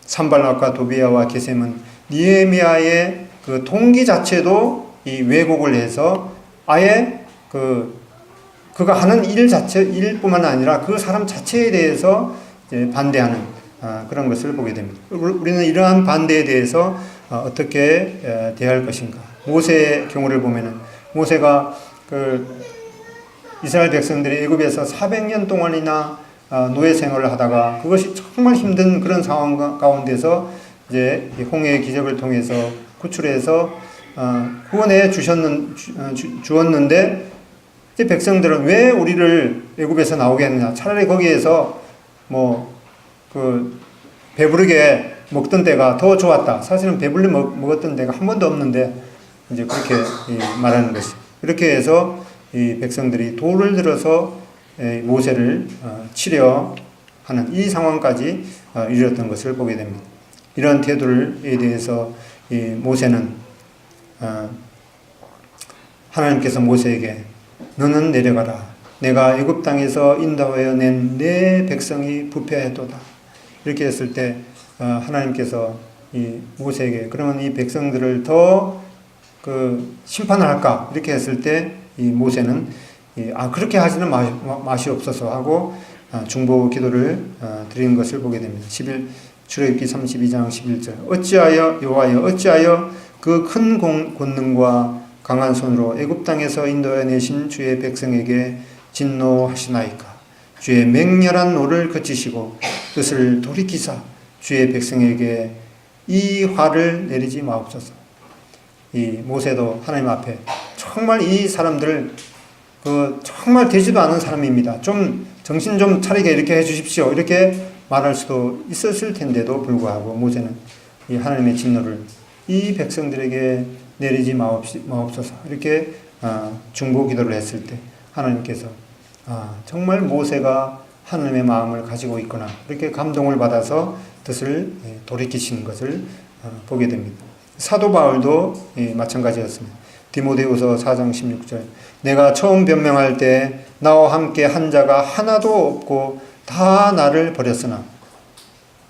Speaker 1: 산발락과 도비아와 게셈은 느헤미야의 그 동기 자체도 이 왜곡을 해서 아예 그가 하는 일뿐만 아니라 그 사람 자체에 대해서 이제 반대하는 그런 것을 보게 됩니다. 우리는 이러한 반대에 대해서 어떻게 대할 것인가? 모세의 경우를 보면은 모세가 그 이스라엘 백성들이 애굽에서 400년 동안이나 노예 생활을 하다가 그것이 정말 힘든 그런 상황 가운데서 이제 홍해의 기적을 통해서 구출해서 구원해 주었는데 이제 백성들은 왜 우리를 애굽에서 나오게 했느냐? 차라리 거기에서 배부르게 먹던 때가 더 좋았다. 사실은 배불리 먹었던 때가 한 번도 없는데 이제 그렇게 말하는 것이. 이렇게 해서 이 백성들이 돌을 들어서 모세를 치려 하는 이 상황까지 이르렀던 것을 보게 됩니다. 이런 태도에 대해서 이 모세는 하나님께서 모세에게 너는 내려가라. 내가 애굽 땅에서 인도하여 낸 내 백성이 부패하였도다. 이렇게 했을 때 하나님께서 이 모세에게 그러면 이 백성들을 더 심판을 할까? 이렇게 했을 때 이 모세는 그렇게 하지는 마시옵소서 하고 중보 기도를 드리는 것을 보게 됩니다. 출애굽기 32장 11절 어찌하여 여호와여 어찌하여 그 큰 권능과 강한 손으로 애굽 땅에서 인도해 내신 주의 백성에게 진노하시나이까. 주의 맹렬한 노를 그치시고 뜻을 돌이키사 주의 백성에게 이 화를 내리지 마옵소서. 이 모세도 하나님 앞에 정말 이 사람들 정말 되지도 않은 사람입니다. 좀 정신 좀 차리게 이렇게 해 주십시오. 이렇게 말할 수도 있었을 텐데도 불구하고 모세는 이 하나님의 진노를 이 백성들에게 내리지 마옵소서. 이렇게 중보 기도를 했을 때 하나님께서 정말 모세가 하나님의 마음을 가지고 있구나. 이렇게 감동을 받아서 뜻을 돌이키시는 것을 보게 됩니다. 사도 바울도 마찬가지였습니다. 디모데후서 4장 16절 내가 처음 변명할 때 나와 함께 한 자가 하나도 없고 다 나를 버렸으나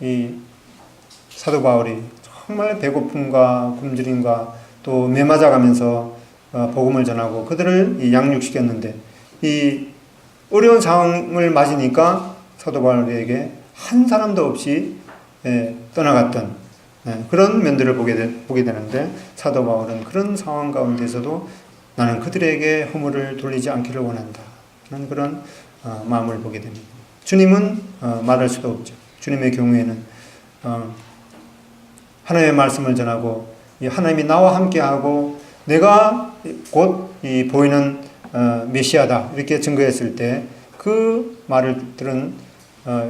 Speaker 1: 이 사도 바울이 정말 배고픔과 굶주림과 또 매맞아가면서 복음을 전하고 그들을 양육시켰는데 이 어려운 상황을 맞으니까 사도 바울에게 한 사람도 없이 떠나갔던 그런 면들을 보게 되는데 사도 바울은 그런 상황 가운데서도 나는 그들에게 허물을 돌리지 않기를 원한다. 하는 그런 마음을 보게 됩니다. 주님은 말할 수도 없죠. 주님의 경우에는 하나님의 말씀을 전하고 하나님이 나와 함께하고 내가 곧 이 보이는 메시아다 이렇게 증거했을 때 그 말을 들은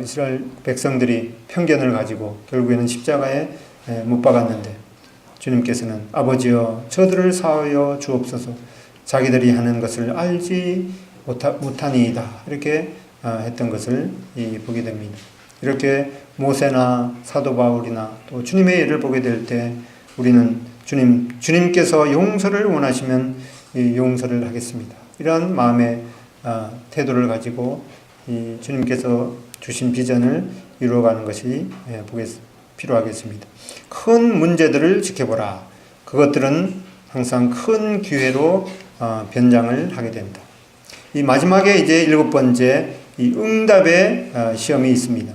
Speaker 1: 이스라엘 백성들이 편견을 가지고 결국에는 십자가에 못 박았는데 주님께서는 아버지여 저들을 사하여 주옵소서 자기들이 하는 것을 알지 못하니이다 이렇게 했던 것을 보게 됩니다. 이렇게 모세나 사도 바울이나 또 주님의 일을 보게 될 때 우리는 주님께서 용서를 원하시면 용서를 하겠습니다. 이러한 마음의 태도를 가지고 주님께서 주신 비전을 이루어가는 것이 필요하겠습니다. 큰 문제들을 지켜보라. 그것들은 항상 큰 기회로 변장을 하게 된다. 이 마지막에 이제 7번째 이 응답의 시험이 있습니다.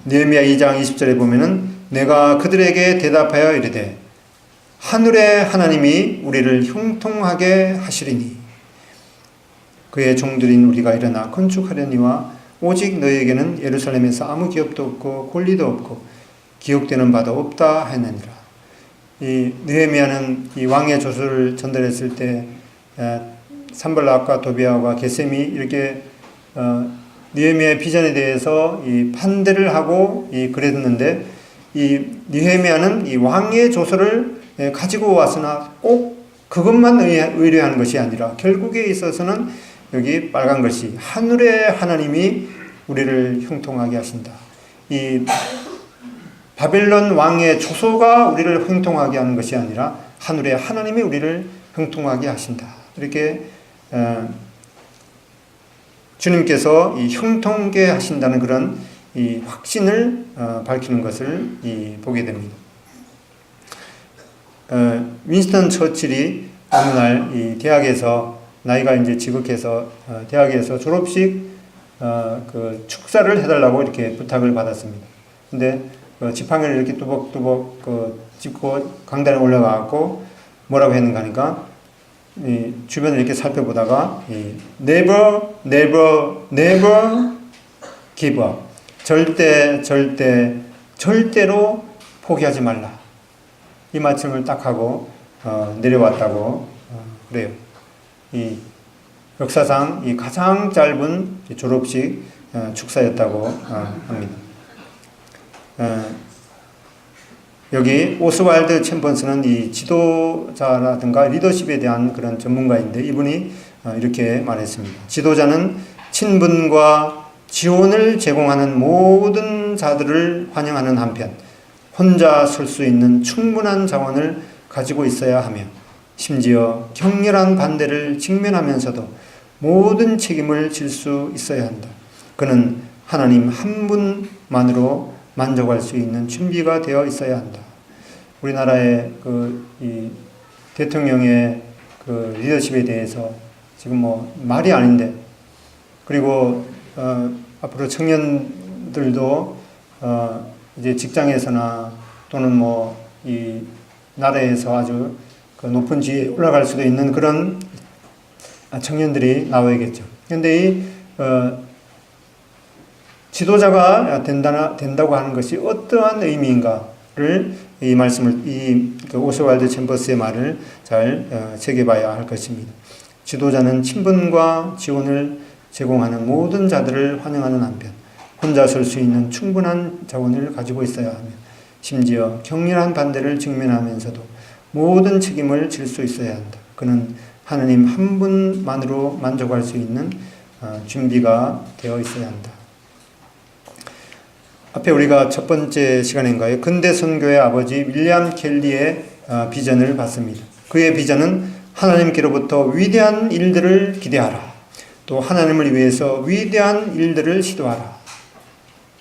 Speaker 1: 느헤미야 2장 20절에 보면은 내가 그들에게 대답하여 이르되 하늘의 하나님이 우리를 형통하게 하시리니 그의 종들인 우리가 일어나 건축하려니와 오직 너희에게는 예루살렘에서 아무 기업도 없고 권리도 없고 기억되는 바도 없다 하느니라. 이 느헤미야는 이 왕의 조서를 전달했을 때 산발락과 도비아와 게셈이 이렇게 느헤미야의 비전에 대해서 이 반대를 하고 그랬는데 이 느헤미야는 이 왕의 조서를 가지고 왔으나 꼭 그것만 의뢰하는 것이 아니라 결국에 있어서는 여기 빨간 것이 하늘의 하나님이 우리를 형통하게 하신다. 이 바벨론 왕의 조소가 우리를 형통하게 하는 것이 아니라 하늘의 하나님이 우리를 형통하게 하신다. 이렇게 주님께서 이 형통하게 하신다는 그런 이 확신을 밝히는 것을 보게 됩니다. 윈스턴 처칠이 어느 날 이 대학에서 나이가 이제 지극해서 대학에서 졸업식 그 축사를 해달라고 이렇게 부탁을 받았습니다. 근데 지팡이를 이렇게 뚜벅뚜벅 짚고 강단에 올라가고 뭐라고 했는가 하니까 이 주변을 이렇게 살펴보다가 never, never, never give up. 절대로 포기하지 말라. 이 말씀을 딱 하고 내려왔다고 그래요. 이 역사상 이 가장 짧은 졸업식 축사였다고 합니다. 여기 오스왈드 챔버스는 이 지도자라든가 리더십에 대한 그런 전문가인데 이분이 이렇게 말했습니다. 지도자는 친분과 지원을 제공하는 모든 자들을 환영하는 한편 혼자 설 수 있는 충분한 자원을 가지고 있어야 하며 심지어 격렬한 반대를 직면하면서도 모든 책임을 질 수 있어야 한다. 그는 하나님 한 분만으로 만족할 수 있는 준비가 되어 있어야 한다. 우리나라의 이 대통령의 리더십에 대해서 지금 뭐 말이 아닌데, 그리고 앞으로 청년들도 이제 직장에서나 또는 뭐 이 나라에서 아주 높은 지위에 올라갈 수도 있는 그런 청년들이 나와야겠죠. 그런데 이 지도자가 된다고 하는 것이 어떠한 의미인가를 이 말씀을 오스왈드 챔버스의 말을 잘 새겨봐야 할 것입니다. 지도자는 친분과 지원을 제공하는 모든 자들을 환영하는 한편 혼자 설 수 있는 충분한 자원을 가지고 있어야 하며 심지어 격렬한 반대를 직면하면서도 모든 책임을 질 수 있어야 한다. 그는 하나님 한 분만으로 만족할 수 있는 준비가 되어 있어야 한다. 앞에 우리가 첫 번째 시간인가요? 근대 선교의 아버지 윌리엄 켈리의 비전을 봤습니다. 그의 비전은 하나님께로부터 위대한 일들을 기대하라. 또 하나님을 위해서 위대한 일들을 시도하라.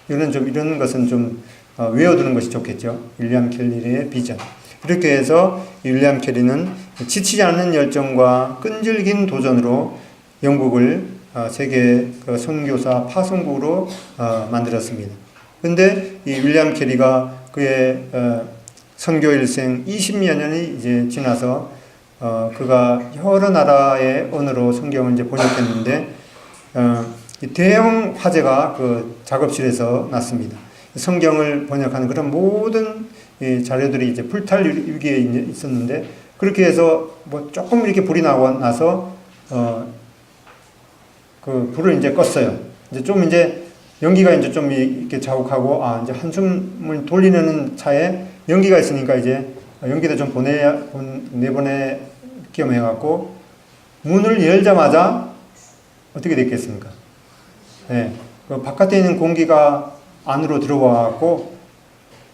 Speaker 1: 이런 것은 좀 외워두는 것이 좋겠죠. 윌리엄 켈리의 비전. 이렇게 해서 윌리엄 켈리는 지치지 않는 열정과 끈질긴 도전으로 영국을 세계 선교사 파송국으로 만들었습니다. 그런데 이 윌리엄 켈리가 그의 선교 일생 20여 년이 이제 지나서 그가 여러 나라의 언어로 성경을 이제 번역했는데 대형 화재가 그 작업실에서 났습니다. 성경을 번역하는 그런 모든 자료들이 이제 불탈 위기에 있었는데 그렇게 해서 뭐 조금 이렇게 불이 나서 그 불을 이제 껐어요. 이제 좀 이제 연기가 이제 좀 이렇게 자욱하고 이제 한숨을 돌리는 차에 연기가 있으니까 이제 연기도 좀 내보내 겸해갖고 문을 열자마자 어떻게 됐겠습니까? 네, 그 바깥에 있는 공기가 안으로 들어와갖고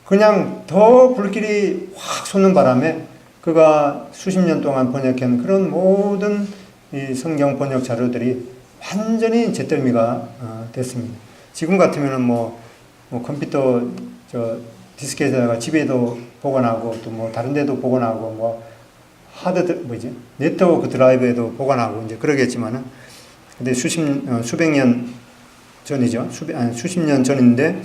Speaker 1: 그냥 더 불길이 확 솟는 바람에 그가 수십 년 동안 번역한 그런 모든 이 성경 번역 자료들이 완전히 잿더미가 됐습니다. 지금 같으면은 뭐 컴퓨터 디스켓에다가 집에도 보관하고 또 뭐 다른 데도 보관하고 뭐 네트워크 드라이브에도 보관하고 이제 그러겠지만은 근데 수백 년 전이죠. 수십 년 전인데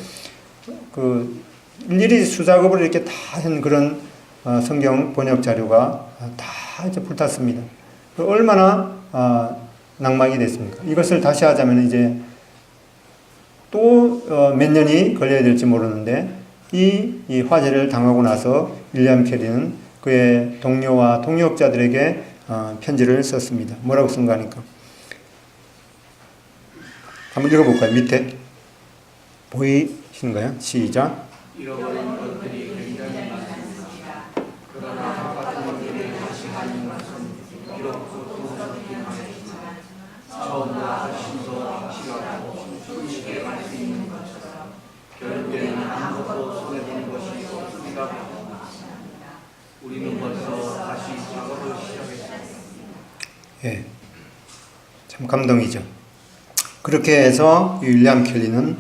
Speaker 1: 그 일일이 수작업을 이렇게 다 한 그런 성경 번역 자료가 다 이제 불탔습니다. 얼마나 낭망이 됐습니까? 이것을 다시 하자면 이제 또 몇 년이 걸려야 될지 모르는데 이 화재를 당하고 나서 윌리엄 켈리는 그의 동료와 동역자들에게 편지를 썼습니다. 뭐라고 쓴가 하니까 한번 읽어볼까요? 밑에 보이시는가요? 시작. 잃어버린 것들이 굉장히 많습니다. 그러나 같은 것들을 다시 하는 것은 비록 고통스럽긴 하겠지만 처음과 다시도 확실하고 솔직히 할 수 있는 것처럼 결국에는 아무것도 손해보는 것이 없으리라 봅니다. 우리는 벌써 다시 작업을 시작했습니다. 예, 참 감동이죠. 그렇게 해서 윌리엄 켈리는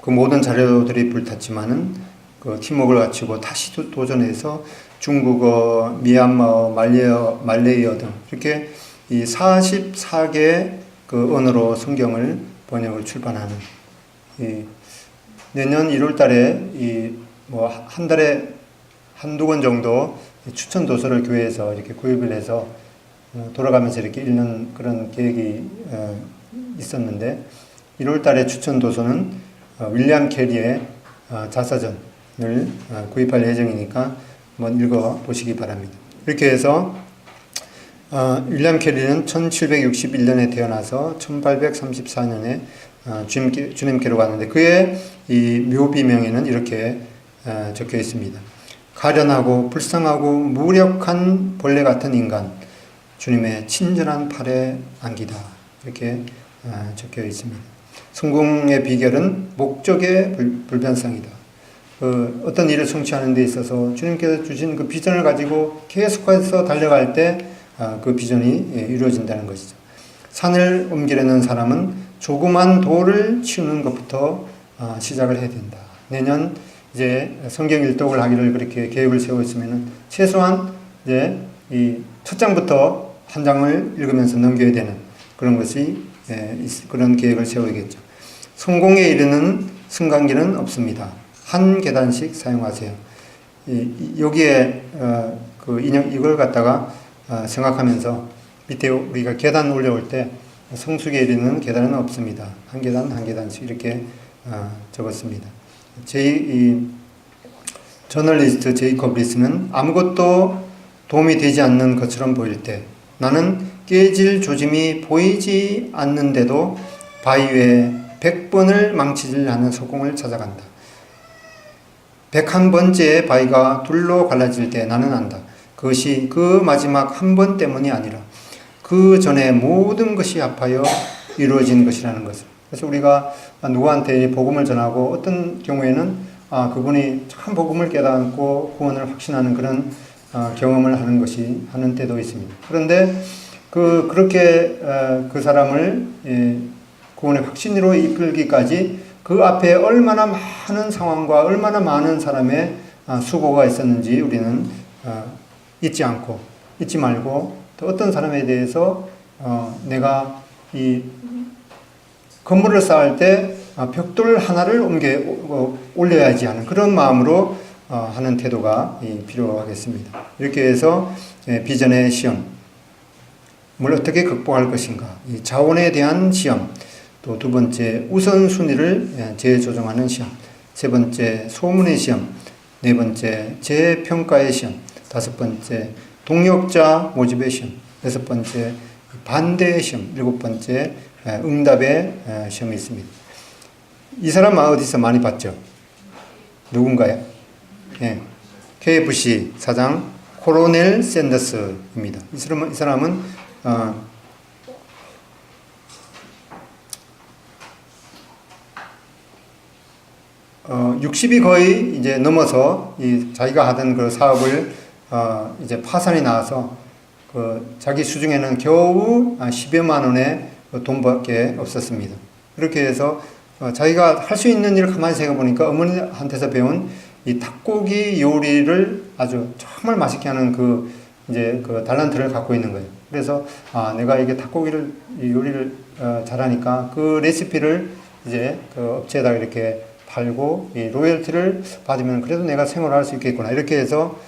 Speaker 1: 그 모든 자료들이 불탔지만은 그 팀웍을 갖추고 다시 도전해서 중국어, 미얀마어, 말레이어 등 이렇게 이 44개 그 언어로 성경을 번역을 출판하는 내년 1월 달에 뭐 한 달에 한두 권 정도 추천 도서를 교회에서 이렇게 구입을 해서 돌아가면서 이렇게 읽는 그런 계획이 있었는데 1월 달에 추천 도서는 윌리엄 캐리의 자서전을 구입할 예정이니까 한번 읽어보시기 바랍니다. 이렇게 해서 윌리엄 캐리는 1761년에 태어나서 1834년에 주님께로 갔는데 그의 이 묘비명에는 이렇게 적혀 있습니다. 가련하고 불쌍하고 무력한 벌레 같은 인간, 주님의 친절한 팔에 안기다. 이렇게 적혀 있습니다. 성공의 비결은 목적의 불변성이다. 어떤 일을 성취하는 데 있어서 주님께서 주신 그 비전을 가지고 계속해서 달려갈 때 그 비전이 이루어진다는 것이죠. 산을 옮기려는 사람은 조그만 돌을 치우는 것부터 시작을 해야 된다. 내년 이제 성경 일독을 하기를 그렇게 계획을 세우고 있으면은 최소한 이제 이 첫 장부터 한 장을 읽으면서 넘겨야 되는 그런 것이 그런 계획을 세워야겠죠. 성공에 이르는 승강기는 없습니다. 한 계단씩 사용하세요. 여기에 이걸 갖다가 생각하면서 밑에 우리가 계단 올려올 때 성숙에 이르는 계단은 없습니다. 한 계단 한 계단씩 이렇게 적었습니다. 저널리스트 제이컵 리스는 아무것도 도움이 되지 않는 것처럼 보일 때 나는 깨질 조짐이 보이지 않는데도 바위 위에 100번을 망치질 않은 소공을 찾아간다. 101번째의 바위가 둘로 갈라질 때 나는 안다. 그것이 그 마지막 한 번 때문이 아니라 그 전에 모든 것이 합하여 이루어진 것이라는 것을. 그래서 우리가 누구한테 복음을 전하고 어떤 경우에는 그분이 참 복음을 깨닫고 구원을 확신하는 그런 경험을 하는 때도 있습니다. 그런데 그렇게 그 사람을 구원의 확신으로 이끌기까지 그 앞에 얼마나 많은 상황과 얼마나 많은 사람의 수고가 있었는지 우리는 잊지 말고 또 어떤 사람에 대해서 내가 이 건물을 쌓을 때 벽돌 하나를 올려야지 하는 그런 마음으로 하는 태도가 필요하겠습니다. 이렇게 해서 비전의 시험, 뭘 어떻게 극복할 것인가, 이 자원에 대한 시험, 또 두 번째 우선순위를 재조정하는 시험, 세 번째 소문의 시험, 네 번째 재평가의 시험, 다섯 번째 동력자 모집의 시험, 여섯 번째 반대의 시험, 일곱 번째 응답의 시험이 있습니다. 이 사람 어디서 많이 봤죠? 누군가요? KFC 사장 코로넬 샌더스입니다. 이 사람은 60이 거의 이제 넘어서 자기가 하던 그 사업을 이제 파산이 나와서 자기 수중에는 겨우 10여만 원의 돈밖에 없었습니다. 그렇게 해서 자기가 할 수 있는 일을 가만히 생각해 보니까 어머니한테서 배운 이 닭고기 요리를 아주 정말 맛있게 하는 그 달란트를 갖고 있는 거예요. 그래서 내가 이게 요리를 잘하니까 그 레시피를 이제 그 업체에다가 이렇게 팔고 이 로열티를 받으면 그래도 내가 생활할 수 있겠구나. 이렇게 해서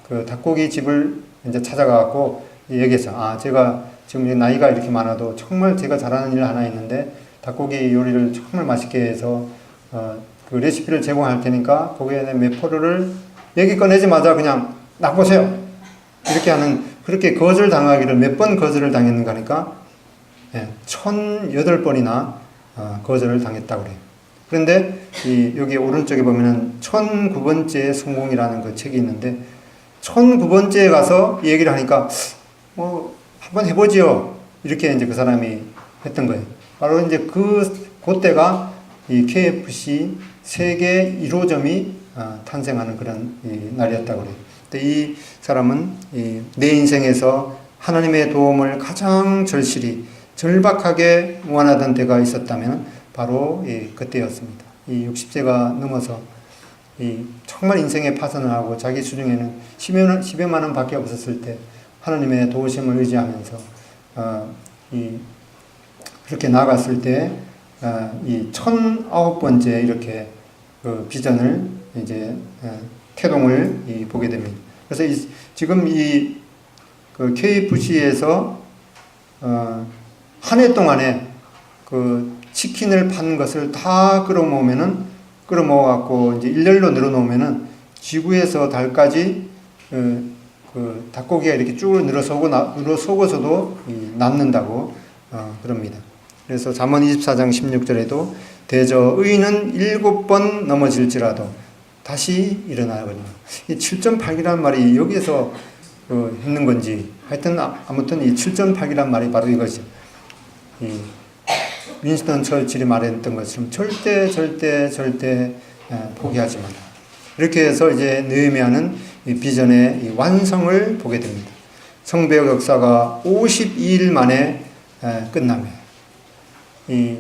Speaker 1: 그 닭고기 집을 이제 찾아가고 얘기했어. 제가 지금 나이가 이렇게 많아도 정말 제가 잘하는 일 하나 있는데 닭고기 요리를 정말 맛있게 해서 그 레시피를 제공할 테니까 거기에 몇 프로를 얘기 꺼내자마자 그냥 나보세요. 이렇게 하는 그렇게 거절당하기를 몇 번 거절을 당했는가 하니까 1008번이나 거절을 당했다고 그래요. 그런데 여기 오른쪽에 보면은 1009번째 성공이라는 그 책이 있는데 1009번째에 가서 얘기를 하니까 한번 해보지요. 이렇게 이제 그 사람이 했던 거예요. 바로 이제 그때가 이 KFC 세계 1호점이 탄생하는 그런 날이었다고 그래요. 근데 이 사람은 내 인생에서 하나님의 도움을 가장 절박하게 원하던 때가 있었다면 바로 그때였습니다. 60세가 넘어서 정말 인생의 파산을 하고 자기 수중에는 10여만 원 밖에 없었을 때 하나님의 도우심을 의지하면서 그렇게 나갔을 때 이 1009번째 이렇게 그 비전을 이제 태동을 보게 됩니다. 그래서 지금 그 KFC에서 한 해 동안에 그 치킨을 판 것을 다 끌어모아갖고 이제 일렬로 늘어놓으면은 지구에서 달까지 그 닭고기가 이렇게 쭉 늘어서고서도 남는다고 그럽니다. 그래서 잠언 24장 16절에도 대저 의인은 7번 넘어질지라도 다시 일어나거든요. 이 7.8기라는 말이 여기에서 했는 건지 하여튼 아무튼 이 7.8기라는 말이 바로 이거죠. 이 윈스턴 처칠이 말했던 것처럼 절대 포기하지 마라. 이렇게 해서 이제 느헤미야는 이 비전의 이 완성을 보게 됩니다. 성배역 역사가 52일 만에 끝나며 이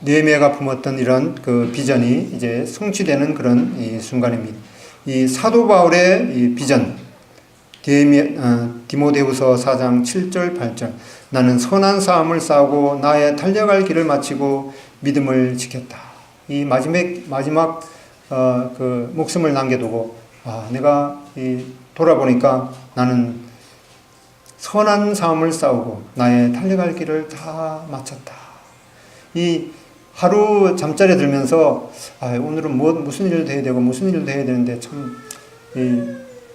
Speaker 1: 느헤미야가 품었던 이런 그 비전이 이제 성취되는 그런 이 순간입니다. 이 사도 바울의 이 비전, 디모데후서 4장 7절 8절 나는 선한 싸움을 싸우고 나의 달려갈 길을 마치고 믿음을 지켰다. 이 마지막 그 목숨을 남겨두고 내가 돌아보니까 나는 선한 싸움을 싸우고 나의 달려갈 길을 다 마쳤다. 이 하루 잠자리에 들면서 오늘은 무슨 일도 해야 되고 무슨 일도 해야 되는데 참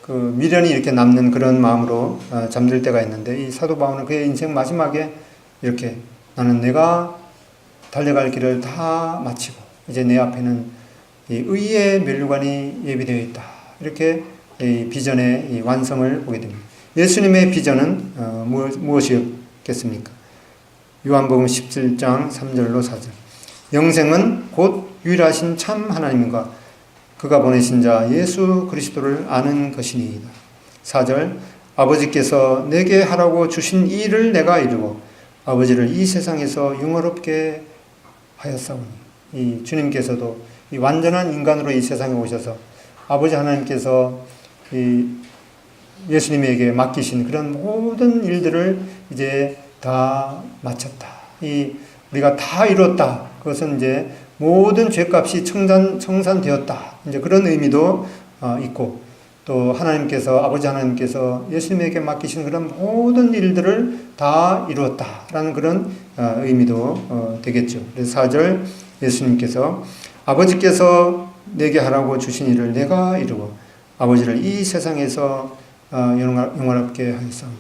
Speaker 1: 그 미련이 이렇게 남는 그런 마음으로 잠들 때가 있는데 이 사도 바울은 그의 인생 마지막에 이렇게 나는 내가 달려갈 길을 다 마치고 이제 내 앞에는 이 의의 면류관이 예비되어 있다. 이렇게 이 비전의 이 완성을 보게 됩니다. 예수님의 비전은 무엇이었겠습니까? 요한복음 17장 3절로 4절 영생은 곧 유일하신 참 하나님과 그가 보내신 자 예수 그리스도를 아는 것이니이다. 4절 아버지께서 내게 하라고 주신 이 일을 내가 이루고 아버지를 이 세상에서 영화롭게 하였사오니 이 주님께서도 이 완전한 인간으로 이 세상에 오셔서 아버지 하나님께서 이 예수님에게 맡기신 그런 모든 일들을 이제 다 마쳤다. 우리가 다 이뤘다. 그것은 이제 모든 죄값이 청산되었다. 이제 그런 의미도 있고 또 아버지 하나님께서 예수님에게 맡기신 그런 모든 일들을 다 이루었다라는 그런 의미도 되겠죠. 그래서 4절 예수님께서 아버지께서 내게 하라고 주신 일을 내가 이루고 아버지를 이 세상에서 영화롭게 하였사오니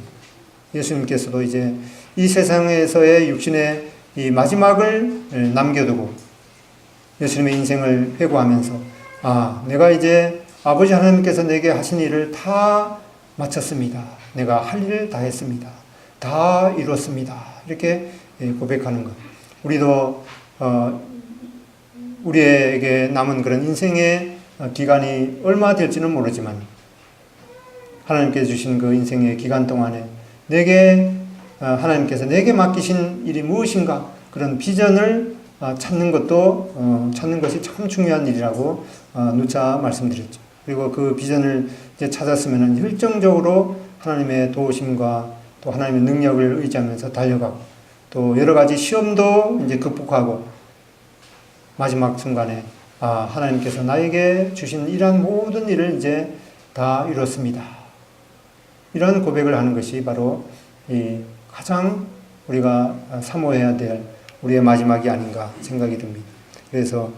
Speaker 1: 예수님께서도 이제 이 세상에서의 육신의 이 마지막을 남겨두고 예수님의 인생을 회고하면서 내가 이제 아버지 하나님께서 내게 하신 일을 다 마쳤습니다. 내가 할 일을 다 했습니다. 다 이뤘습니다. 이렇게 고백하는 것. 우리도 우리에게 남은 그런 인생의 기간이 얼마 될지는 모르지만 하나님께서 주신 그 인생의 기간 동안에 하나님께서 내게 맡기신 일이 무엇인가 그런 비전을 찾는 것이 참 중요한 일이라고 누차 말씀드렸죠. 그리고 그 비전을 이제 찾았으면 열정적으로 하나님의 도우심과 또 하나님의 능력을 의지하면서 달려가고 또 여러 가지 시험도 이제 극복하고 마지막 순간에 하나님께서 나에게 주신 이러한 모든 일을 이제 다 이뤘습니다. 이런 고백을 하는 것이 바로 이 가장 우리가 사모해야 될 우리의 마지막이 아닌가 생각이 듭니다. 그래서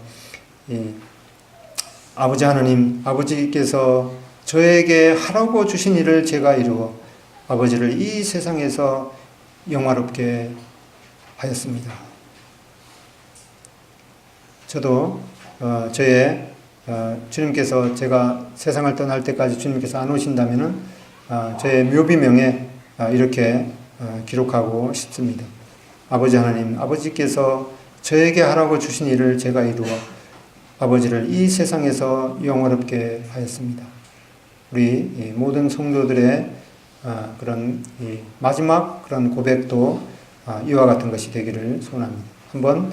Speaker 1: 아버지 하나님, 아버지께서 저에게 하라고 주신 일을 제가 이루어 아버지를 이 세상에서 영화롭게 하였습니다. 저도 주님께서 제가 세상을 떠날 때까지 주님께서 안 오신다면은 저의 묘비명에 이렇게 기록하고 싶습니다. 아버지 하나님, 아버지께서 저에게 하라고 주신 일을 제가 이루어 아버지를 이 세상에서 영화롭게 하였습니다. 우리 모든 성도들의 그런 마지막 그런 고백도 이와 같은 것이 되기를 소원합니다. 한번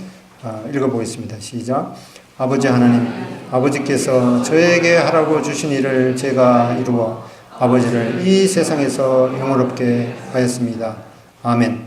Speaker 1: 읽어보겠습니다. 시작. 아버지 하나님, 아버지께서 저에게 하라고 주신 일을 제가 이루어 아버지를 이 세상에서 영화롭게 하였습니다. 아멘.